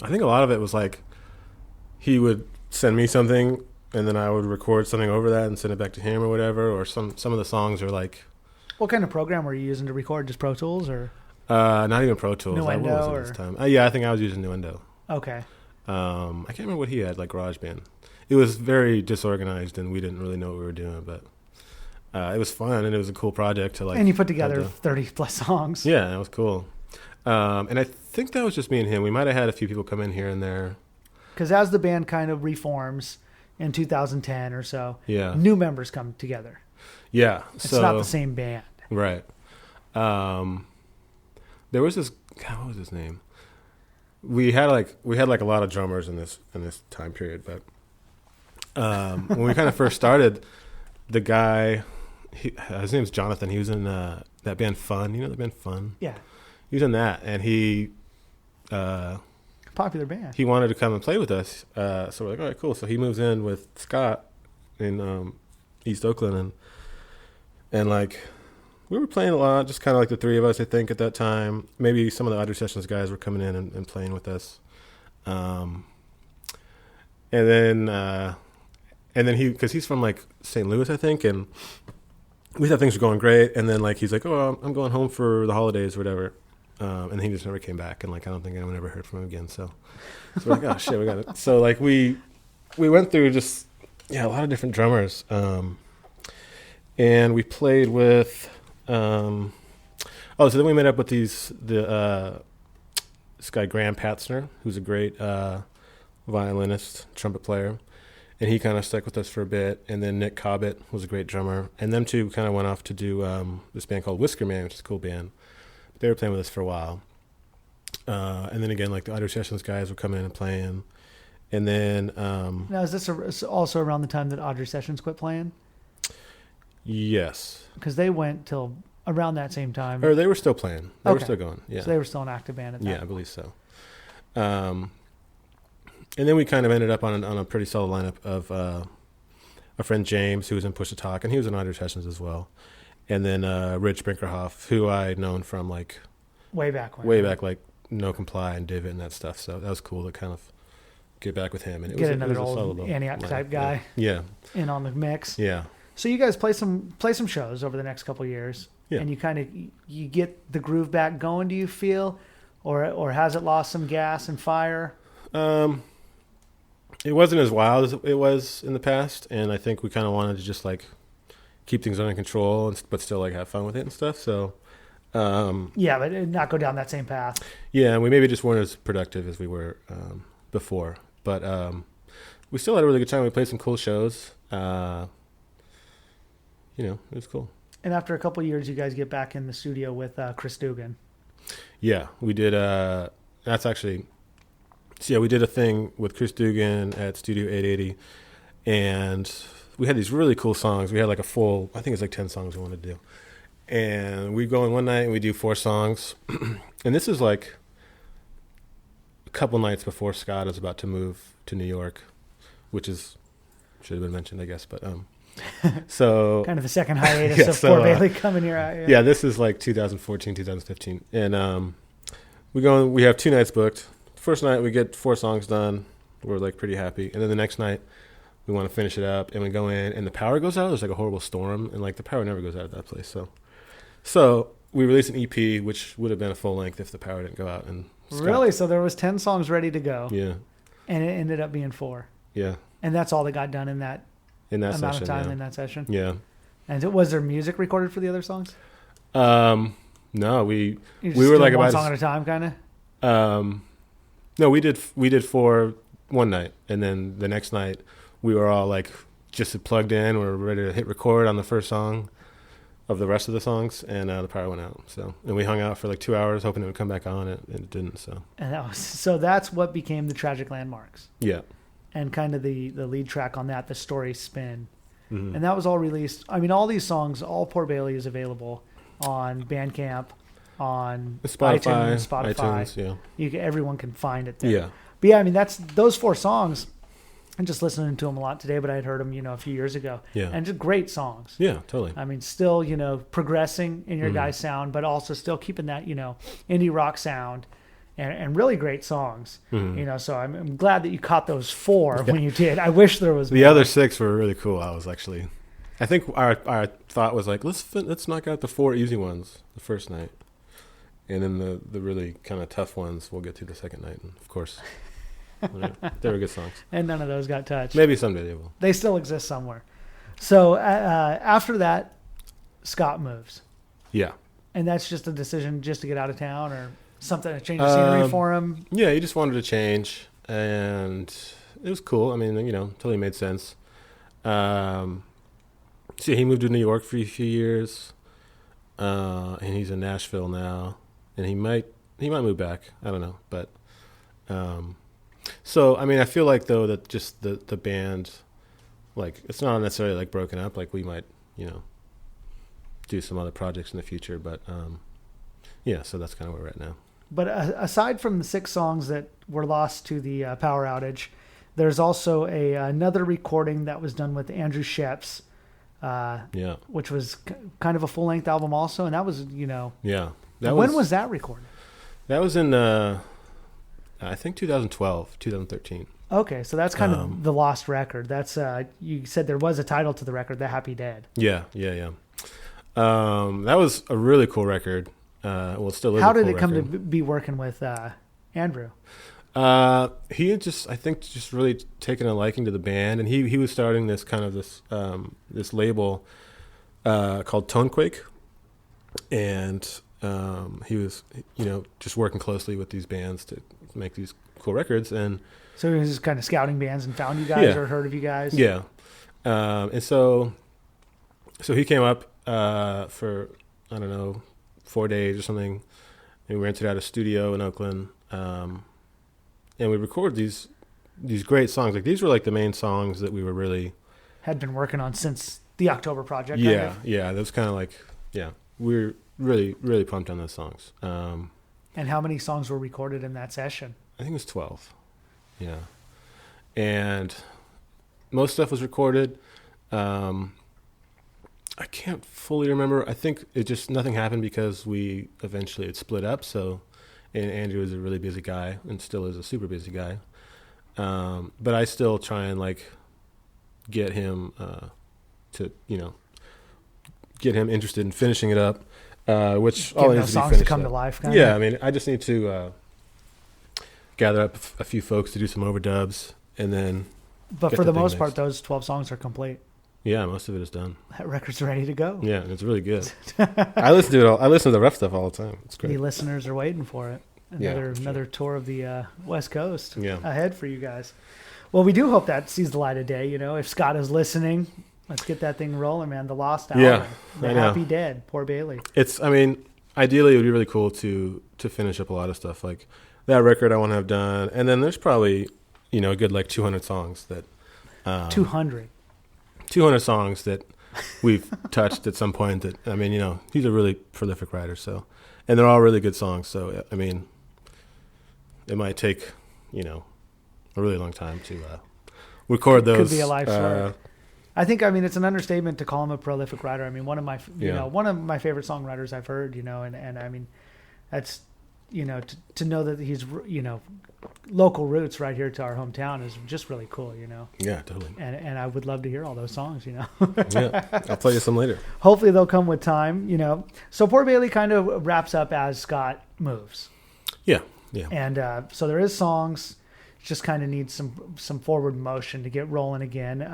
think a lot of it was like he would send me something, and then I would record something over that and send it back to him or whatever. Or some of the songs are like. What kind of program were you using to record? Just Pro Tools or? Not even Pro Tools. Nuendo what was it this time? Yeah, I think I was using Nuendo. Okay. I can't remember what he had, like GarageBand. It was very disorganized, and we didn't really know what we were doing, but it was fun, and it was a cool project to like. And you put together 30 plus songs. Yeah, it was cool. And I think that was just me and him. We might have had a few people come in here and there. Because as the band kind of reforms in 2010 or so, new members come together. Yeah. It's not the same band. Right. There was this God, what was his name? We had like a lot of drummers in this time period, but when we kind of first started, the guy, his name's Jonathan. He was in that band Fun. You know the band Fun? Yeah. He was in that, and he popular band. He wanted to come and play with us. So we're like, all right, cool. So he moves in with Scott in East Oakland, and like we were playing a lot, just kind of like the three of us, I think, at that time. Maybe some of the Audrye Sessions guys were coming in and playing with us. And then because he's from like St. Louis, I think, and we thought things were going great. And then like he's like, "Oh, I'm going home for the holidays or whatever." And he just never came back, and like I don't think anyone ever heard from him again. So we're like, "Oh shit, we got it." So like we went through just a lot of different drummers, and we played with. So then we met up with this guy Graham Patzner, who's a great violinist, trumpet player, and he kind of stuck with us for a bit. And then Nick Cobbett was a great drummer, and them two kind of went off to do this band called Whisker Man, which is a cool band. But they were playing with us for a while, and then again, like the Audrye Sessions guys were coming in and playing, and then now is this also around the time that Audrye Sessions quit playing? Yes, because they went till around that same time. Or they were still playing. They were still going. Yeah, so they were still an active band at that point. I believe so. And then we kind of ended up on a pretty solid lineup of a friend James, who was in Push to Talk, and he was in Audrye Sessions as well. And then Rich Brinkerhoff, who I'd known from like way back, like No Comply and Divot and that stuff. So that was cool to kind of get back with him. And it was another old old Antioch type guy. Yeah. In on the mix. Yeah. So you guys play some shows over the next couple of years, and you kind of you get the groove back going. Do you feel, or has it lost some gas and fire? It wasn't as wild as it was in the past, and I think we kind of wanted to just like keep things under control, but still like have fun with it and stuff. So, yeah, but not go down that same path. Yeah, and we maybe just weren't as productive as we were before, but we still had a really good time. We played some cool shows. It was cool. And after a couple of years, you guys get back in the studio with Chris Dugan. Yeah, we did. That's actually. So yeah, we did a thing with Chris Dugan at Studio 880, and we had these really cool songs. We had like I think it's like 10 songs we wanted to do. And we go in one night and we do 4 songs. And this is like a couple nights before Scott is about to move to New York, which should have been mentioned, I guess. But so kind of the second hiatus of Poor Bailey coming here out. Yeah, this is like 2014, 2015. And we have 2 nights booked. First night we get 4 songs done. We're like pretty happy. And then the next night we want to finish it up and we go in and the power goes out. There's like a horrible storm and like the power never goes out at that place. So we released an EP, which would have been a full length if the power didn't go out. And really? So there was 10 songs ready to go. Yeah. And it ended up being 4. Yeah. And that's all that got done in that amount session, of time yeah. in that session. Yeah. And was there music recorded for the other songs? No, we were were like one about song at a time, kind of. No, we did 4 one night, and then the next night we were all like just plugged in. We were ready to hit record on the first song of the rest of the songs, and the power went out. And we hung out for like 2 hours, hoping it would come back on, and it didn't. And that's what became the Tragic Landmarks. Yeah. And kind of the lead track on that, the story spin. Mm-hmm. And that was all released. I mean, all these songs, all Poor Bailey is available on Bandcamp, on Spotify, iTunes, yeah. Everyone can find it there. Yeah. But yeah, I mean, that's those 4 songs. I'm just listening to them a lot today, but I had heard them, a few years ago. Yeah. And just great songs. Yeah, totally. I mean, still, progressing in your guys' sound, but also still keeping that, indie rock sound. And really great songs, so I'm glad that you caught those 4 when you did. I wish there was the more. other 6 were really cool. I think our thought was like, let's knock out the 4 easy ones the first night, and then the really kind of tough ones we'll get to the second night. And of course, they were good songs. And none of those got touched. Maybe someday they will. They still exist somewhere. So after that, Scott moves. Yeah. And that's just a decision just to get out of town, or something to change the scenery for him? Yeah, he just wanted to change, and it was cool. I mean, totally made sense. So he moved to New York for a few years, and he's in Nashville now, and he might move back. I don't know, but so I mean, I feel like though that just the band, like it's not necessarily like broken up. Like we might do some other projects in the future, but yeah, so that's kind of where we're at now. But aside from the 6 songs that were lost to the power outage, there's also another recording that was done with Andrew Sheps, which was kind of a full-length album also, and that was, Yeah. When was that recorded? That was in, I think 2012, 2013. Okay, so that's kind of the lost record. That's you said there was a title to the record, The Happy Dead. Yeah. That was a really cool record. Well, it still is. How did it come to be working with Andrew? He had I think really taken a liking to the band, and he was starting this kind of this label called Tonequake, and he was just working closely with these bands to make these cool records. And so he was just kind of scouting bands and found you guys or heard of you guys. Yeah, and so he came up for I don't know 4 days or something, and we rented out a studio in Oakland, and we recorded these great songs. Like these were like the main songs that we were really had been working on since the October project. Yeah, that was kind of like we were really pumped on those songs. And how many songs were recorded in that session? I think it was 12. Yeah, and most stuff was recorded. I can't fully remember. I think nothing happened because we eventually had split up. So, and Andrew is a really busy guy and still is a super busy guy. But I still try and like get him to, get him interested in finishing it up. which Getting all those needs to be songs to finished come up. to life, kind of. Yeah, I mean, I just need to gather up a few folks to do some overdubs, and then. But get for the thing most part, mixed. those 12 songs are complete. Yeah, most of it is done. That record's ready to go. Yeah, and it's really good. I listen to it. I listen to the rough stuff all the time. It's great. The listeners are waiting for it. Another tour of the West Coast ahead for you guys. Well, we do hope that sees the light of day. If Scott is listening, let's get that thing rolling, man. The Lost Album. Yeah, The Happy Dead. Poor Bailey. I mean, ideally it would be really cool to finish up a lot of stuff. Like that record I want to have done. And then there's probably, a good like 200 songs that... 200 songs that we've touched at some point that, I mean, he's a really prolific writer, so, and they're all really good songs. So, I mean, it might take, a really long time to record those. Could be a life's work. I think, it's an understatement to call him a prolific writer. I mean, one of my favorite songwriters I've heard, and I mean, that's, to know that he's, local roots right here to our hometown is just really cool, Yeah, totally. And I would love to hear all those songs, Yeah, I'll play you some later. Hopefully they'll come with time, So Poor Bailey kind of wraps up as Scott moves. Yeah. And so there is songs, just kind of needs some forward motion to get rolling again,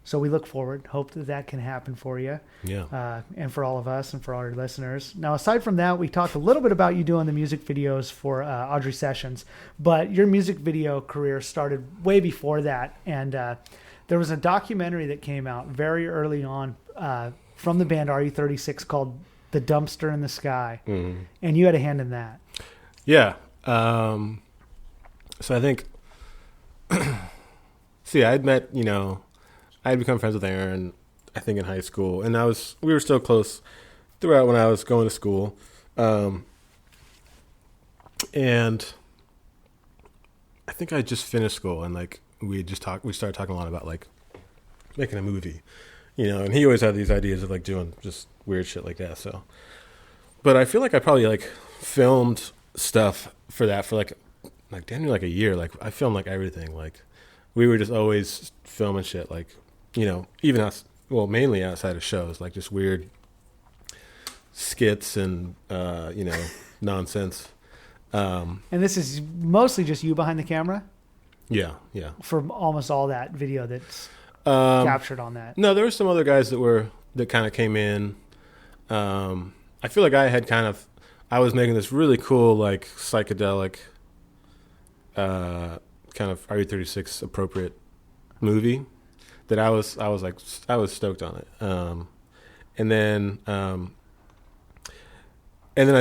So we look forward, hope that can happen for you. Yeah. And for all of us and for all our listeners. Now, aside from that, we talked a little bit about you doing the music videos for Audrye Sessions, but your music video career started way before that. And there was a documentary that came out very early on from the band RE36 called The Dumpster in the Sky. Mm-hmm. And you had a hand in that. Yeah. So I think, I had met, I had become friends with Aaron, I think in high school, and we were still close throughout when I was going to school. And I think I just finished school, and like we started talking a lot about like making a movie, and he always had these ideas of like doing just weird shit like that. So, but I feel like I probably like filmed stuff for that for like damn near like a year. Like I filmed like everything. Like we were just always filming shit, like, even mainly outside of shows, like just weird skits and, nonsense. And this is mostly just you behind the camera? Yeah. For almost all that video that's captured on that. No, there were some other guys that kind of came in. I feel like I was making this really cool, like psychedelic, kind of RE36 appropriate movie that I was stoked on it. And then I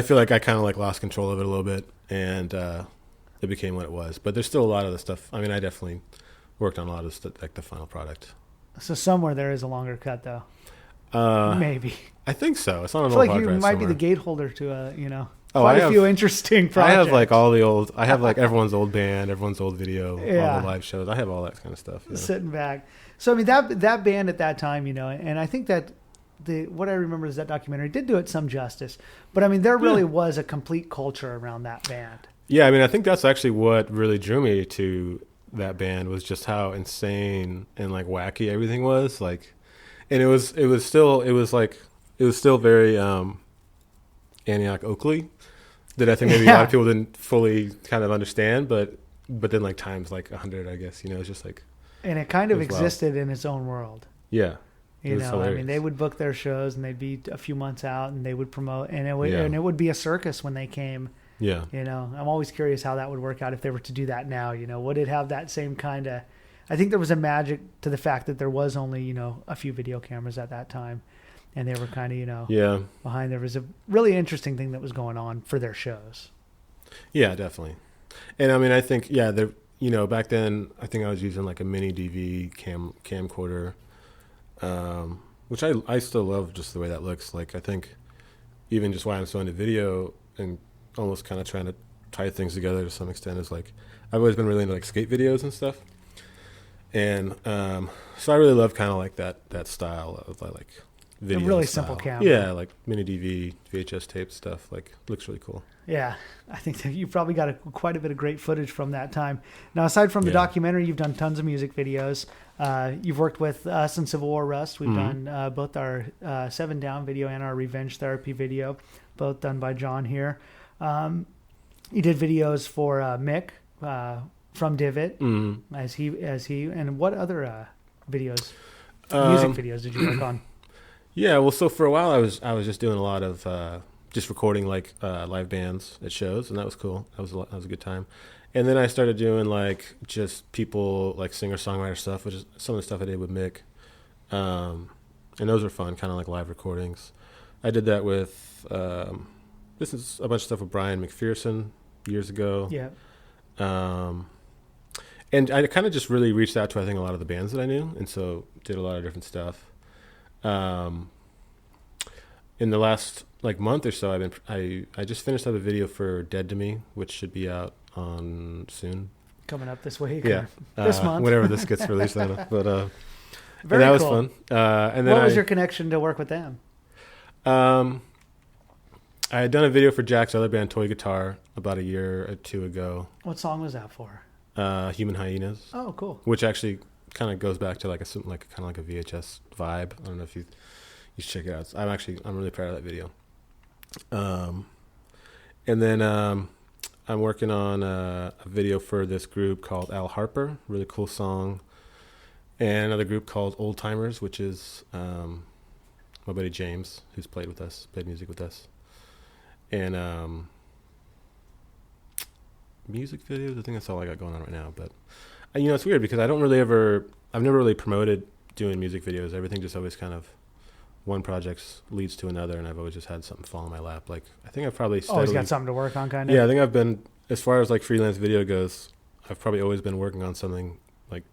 feel like I kind of like lost control of it a little bit, and it became what it was. But there's still a lot of the stuff. I mean, I definitely worked on a lot of like the final product. So somewhere there is a longer cut, though. Maybe. I think so. It's on an I feel old like hard you drive might somewhere. be the gate holder to Oh, quite a few interesting projects. I have like I have like everyone's old band, everyone's old video, all the live shows. I have all that kind of stuff. Sitting back. So I mean that band at that time, and I think that what I remember is that documentary did do it some justice. But I mean there really was a complete culture around that band. Yeah, I mean I think that's actually what really drew me to that band was just how insane and like wacky everything was. Like, and it was still very Antioch Oakley. That I think maybe a lot of people didn't fully kind of understand, but then like times like 100, I guess, it's just like. And it kind of existed in its own world. Yeah. I mean, they would book their shows and they'd be a few months out and they would promote and it would be a circus when they came. Yeah. I'm always curious how that would work out if they were to do that now, would it have that same kind of, I think there was a magic to the fact that there was only, a few video cameras at that time. And they were kind of, behind. There was a really interesting thing that was going on for their shows. Yeah, definitely. And I mean, I think, back then, I think I was using like a mini DV camcorder, which I still love just the way that looks. Like, I think even just why I'm so into video and almost kind of trying to tie things together to some extent is like, I've always been really into like skate videos and stuff. And so I really love kind of like that style of like video. A really style. simple camera. Yeah, like mini DV, VHS tape stuff. Like, looks really cool. Yeah, I think that you've probably got quite a bit of great footage from that time. Now, aside from the documentary, you've done tons of music videos. You've worked with us in Civil War Rust. We've done both our 7 Down video and our Revenge Therapy video, both done by John here. You did videos for Mick from Divot, as he, and what other videos, music videos did you work on? Yeah, well, so for a while I was just doing a lot of just recording like live bands at shows, and that was cool. That was a good time. And then I started doing like just people like singer-songwriter stuff, which is some of the stuff I did with Mick. And those were fun, kind of like live recordings. I did that with this is a bunch of stuff with Brian McPherson years ago. Yeah. And I kind of just really reached out to, I think, a lot of the bands that I knew, and so did a lot of different stuff. In the last like month or so, I just finished up a video for Dead to Me, which should be out on soon. Coming up this week. Yeah, this month. Whenever this gets released, but very that was cool. fun. And then what was your connection to work with them? I had done a video for Jack's other band, ToyGuitar, about a year or two ago. What song was that for? Human Hyenas. Oh, cool. Which actually kind of goes back to like kind of like a VHS vibe. I don't know if you should check it out. I'm really proud of that video. And then I'm working on a video for this group called Al Harper, really cool song, and another group called Old Timers, which is my buddy James, who's played music with us. And music videos, I think that's all I got going on right now. But it's weird because I've never really promoted doing music videos. Everything just always kind of, one project leads to another, and I've always just had something fall in my lap. Like, I think I've probably always got something to work on, kind of. Yeah, I think I've been, as far as like freelance video goes, I've probably always been working on something like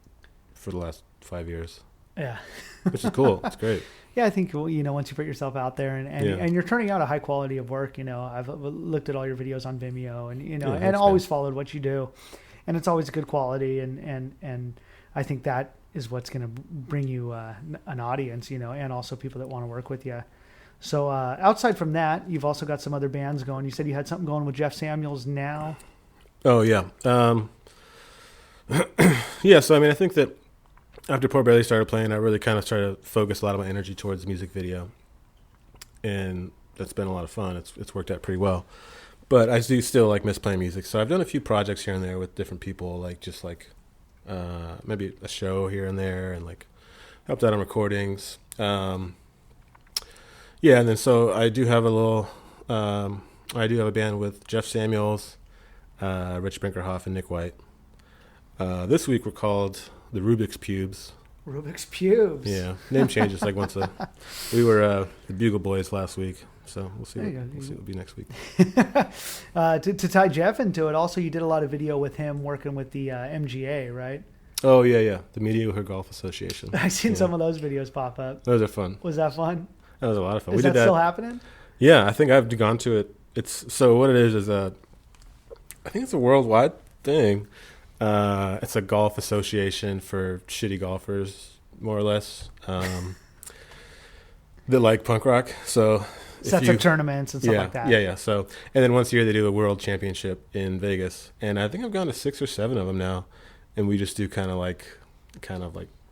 for the last 5 years. Yeah. Which is cool. It's great. Yeah, I think, once you put yourself out there and you're turning out a high quality of work, I've looked at all your videos on Vimeo and always followed what you do, and it's always good quality. And I think that is what's going to bring you an audience, and also people that want to work with you. So outside from that, you've also got some other bands going. You said you had something going with Jeff Samuels now. Oh yeah. Yeah. So, I think that after Poor Bailey started playing, I really kind of started to focus a lot of my energy towards the music video, and that's been a lot of fun. It's worked out pretty well, but I do still like miss playing music. So I've done a few projects here and there with different people, like just like maybe a show here and there, and like helped out on recordings. And then so I do have a band with Jeff Samuels, Rich Brinkerhoff, and Nick White. This week we're called the Rubik's Pubes. Rubik's Pubes. Yeah, name changes like once we were the Bugle Boys last week, so we'll see what'll be next week. To tie Jeff into it, also you did a lot of video with him working with the MGA, right? Oh yeah, the Mediocre Golf Association. I've seen some of those videos pop up. Those are fun. Was that fun? That was a lot of fun. Is that still happening? Yeah, I think I've gone to it. What it is I think it's a worldwide thing. It's a golf association for shitty golfers, more or less, that like punk rock. So sets up tournaments and stuff like that. Yeah. So, and then once a year they do a world championship in Vegas, and I think I've gone to 6 or 7 of them now, and we just do kind of like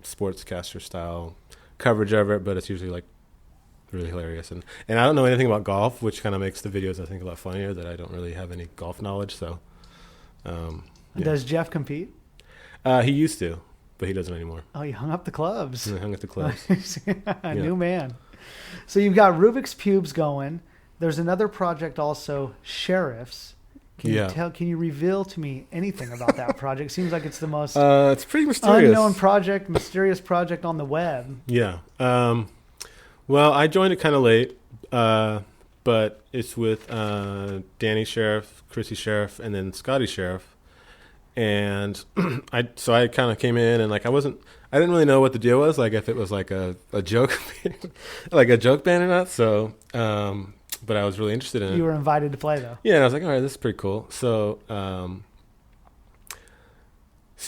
sportscaster style coverage of it, but it's usually like really hilarious. And I don't know anything about golf, which kind of makes the videos I think a lot funnier. That I don't really have any golf knowledge, so. Yeah. Does Jeff compete? He used to, but he doesn't anymore. Oh, he hung up the clubs. He hung up the clubs. New man. So you've got Rubik's Pubes going. There's another project also, Sheriffs. Can you reveal to me anything about that project? Seems like it's the most it's pretty mysterious. Mysterious project on the web. Yeah. Well, I joined it kind of late, but it's with Danny Sheriff, Chrissy Sheriff, and then Scotty Sheriff. And I kind of came in and like I didn't really know what the deal was, like if it was like a joke, like a joke band or not. So, but I was really interested in it. You were invited to play though. Yeah, and I was like, all right, this is pretty cool. So,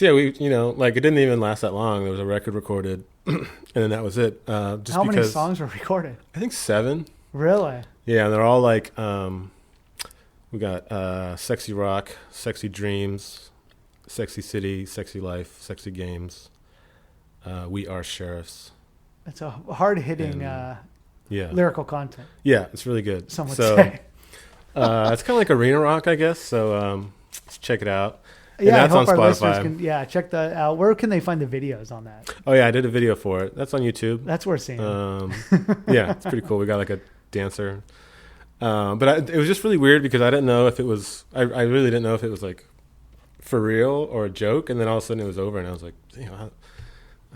yeah, we, like it didn't even last that long. There was a record recorded, and then that was it. Just How many because songs were recorded? I think 7. Really? Yeah, and they're all like, we got Sexy Rock, Sexy Dreams, Sexy City, Sexy Life, Sexy Games, We Are Sheriffs. It's a hard-hitting lyrical content. Yeah, it's really good. Some would say. It's kind of like arena rock, I guess. So let's check it out. And Yeah, I that's hope on our listeners Spotify. can check that out. Where can they find the videos on that? Oh yeah, I did a video for it. That's on YouTube. That's worth seeing. Yeah, it's pretty cool. We got like a dancer, but it was just really weird because I didn't know if it was. I really didn't know if it was like for real or a joke, and then all of a sudden it was over, and I was like, I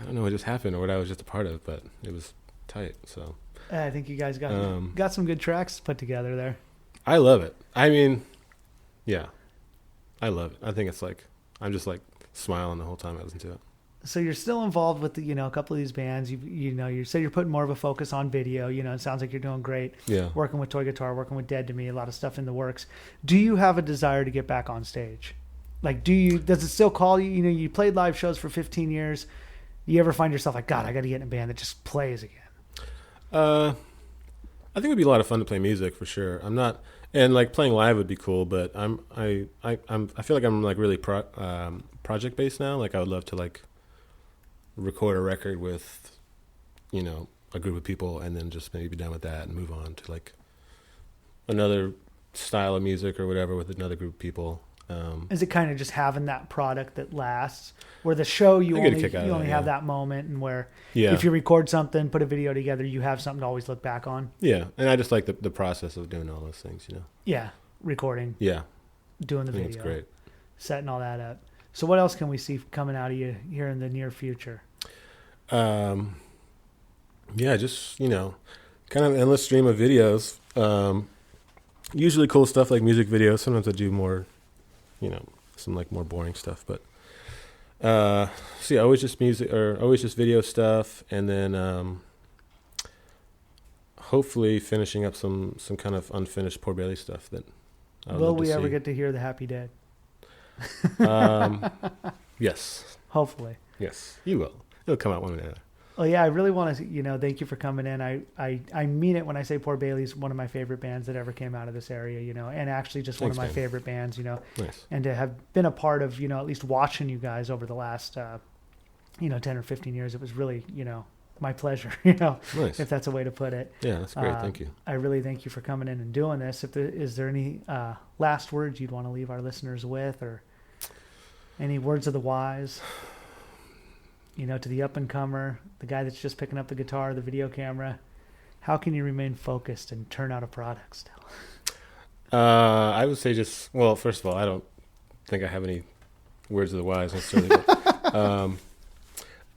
don't know what just happened or what I was just a part of, but it was tight. So I think you guys got some good tracks put together there. I love it. I mean, yeah, I love it. I think it's like I'm just like smiling the whole time I listen to it. So you're still involved with a couple of these bands. You say you're putting more of a focus on video. It sounds like you're doing great. Yeah. Working with ToyGuitar, working with Dead to Me, a lot of stuff in the works. Do you have a desire to get back on stage? Like, does it still call you? You played live shows for 15 years. You ever find yourself like, God, I got to get in a band that just plays again? I think it'd be a lot of fun to play music for sure. I'm not, and like playing live would be cool, but I feel like I'm like really project based now. Like I would love to like record a record with, a group of people, and then just maybe be done with that and move on to like another style of music or whatever with another group of people. Is it kind of just having that product that lasts, where the show you only have that moment, and where if you record something, put a video together, you have something to always look back on? Yeah, and I just like the process of doing all those things, Yeah, recording. Yeah. Doing the video. It's great. Setting all that up. So what else can we see coming out of you here in the near future? Yeah, just, kind of an endless stream of videos. Usually cool stuff like music videos. Sometimes I do more, some like more boring stuff, but always just music or always just video stuff, and then hopefully finishing up some kind of unfinished Poor Bailey stuff that will we ever get to hear The Happy Dead? Yes. Hopefully. Yes, you will. It'll come out one minute. Well, yeah, I really want to, thank you for coming in. I mean it when I say Poor Bailey's one of my favorite bands that ever came out of this area, and actually just one of my favorite bands, Nice. And to have been a part of, at least watching you guys over the last, 10 or 15 years, it was really, my pleasure, Nice. if that's a way to put it. Yeah, that's great. Thank you. I really thank you for coming in and doing this. Is there any last words you'd want to leave our listeners with, or any words of the wise? To the up-and-comer, the guy that's just picking up the guitar, the video camera, how can you remain focused and turn out a product still? I would say first of all, I don't think I have any words of the wise necessarily. But,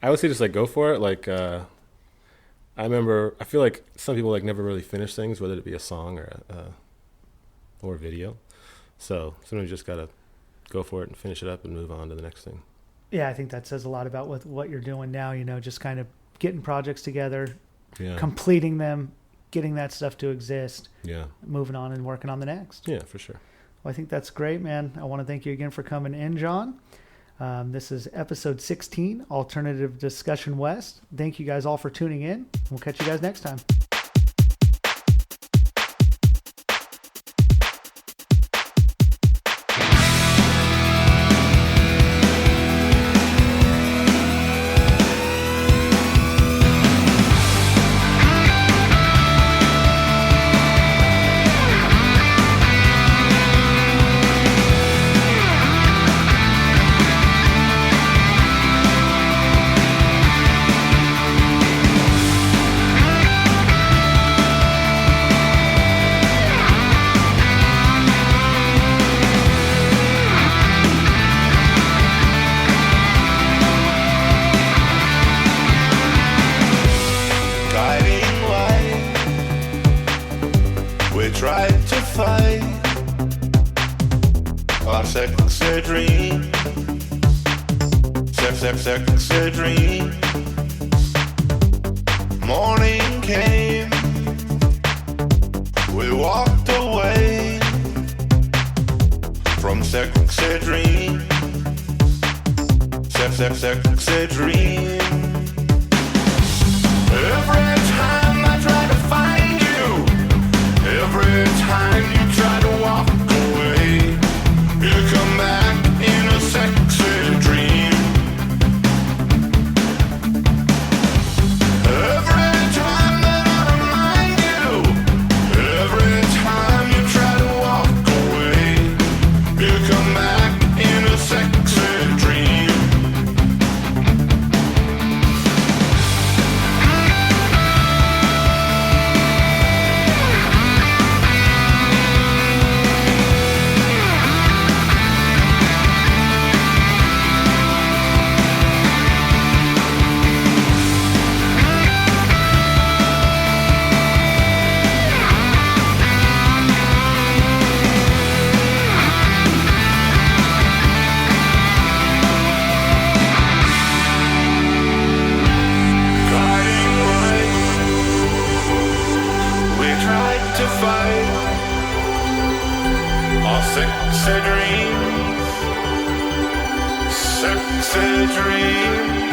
I would say just, like, go for it. Like, I feel like some people, like, never really finish things, whether it be a song or a video. So sometimes you just got to go for it and finish it up and move on to the next thing. Yeah, I think that says a lot about what you're doing now, just kind of getting projects together, completing them, getting that stuff to exist, moving on and working on the next. Yeah, for sure. Well, I think that's great, man. I want to thank you again for coming in, John. This is episode 16, Alternative Discussion West. Thank you guys all for tuning in. We'll catch you guys next time. Sexy dream. Morning came, we walked away from sexy dream. Sexy dream. Every time I try to find you, every time you try to walk away, you come back in a sexy dream. Every time that I remind you, every time you try to walk away, you come back in a sexy dream. Guiding light, we tried to fight our sexy dreams, sexy dreams.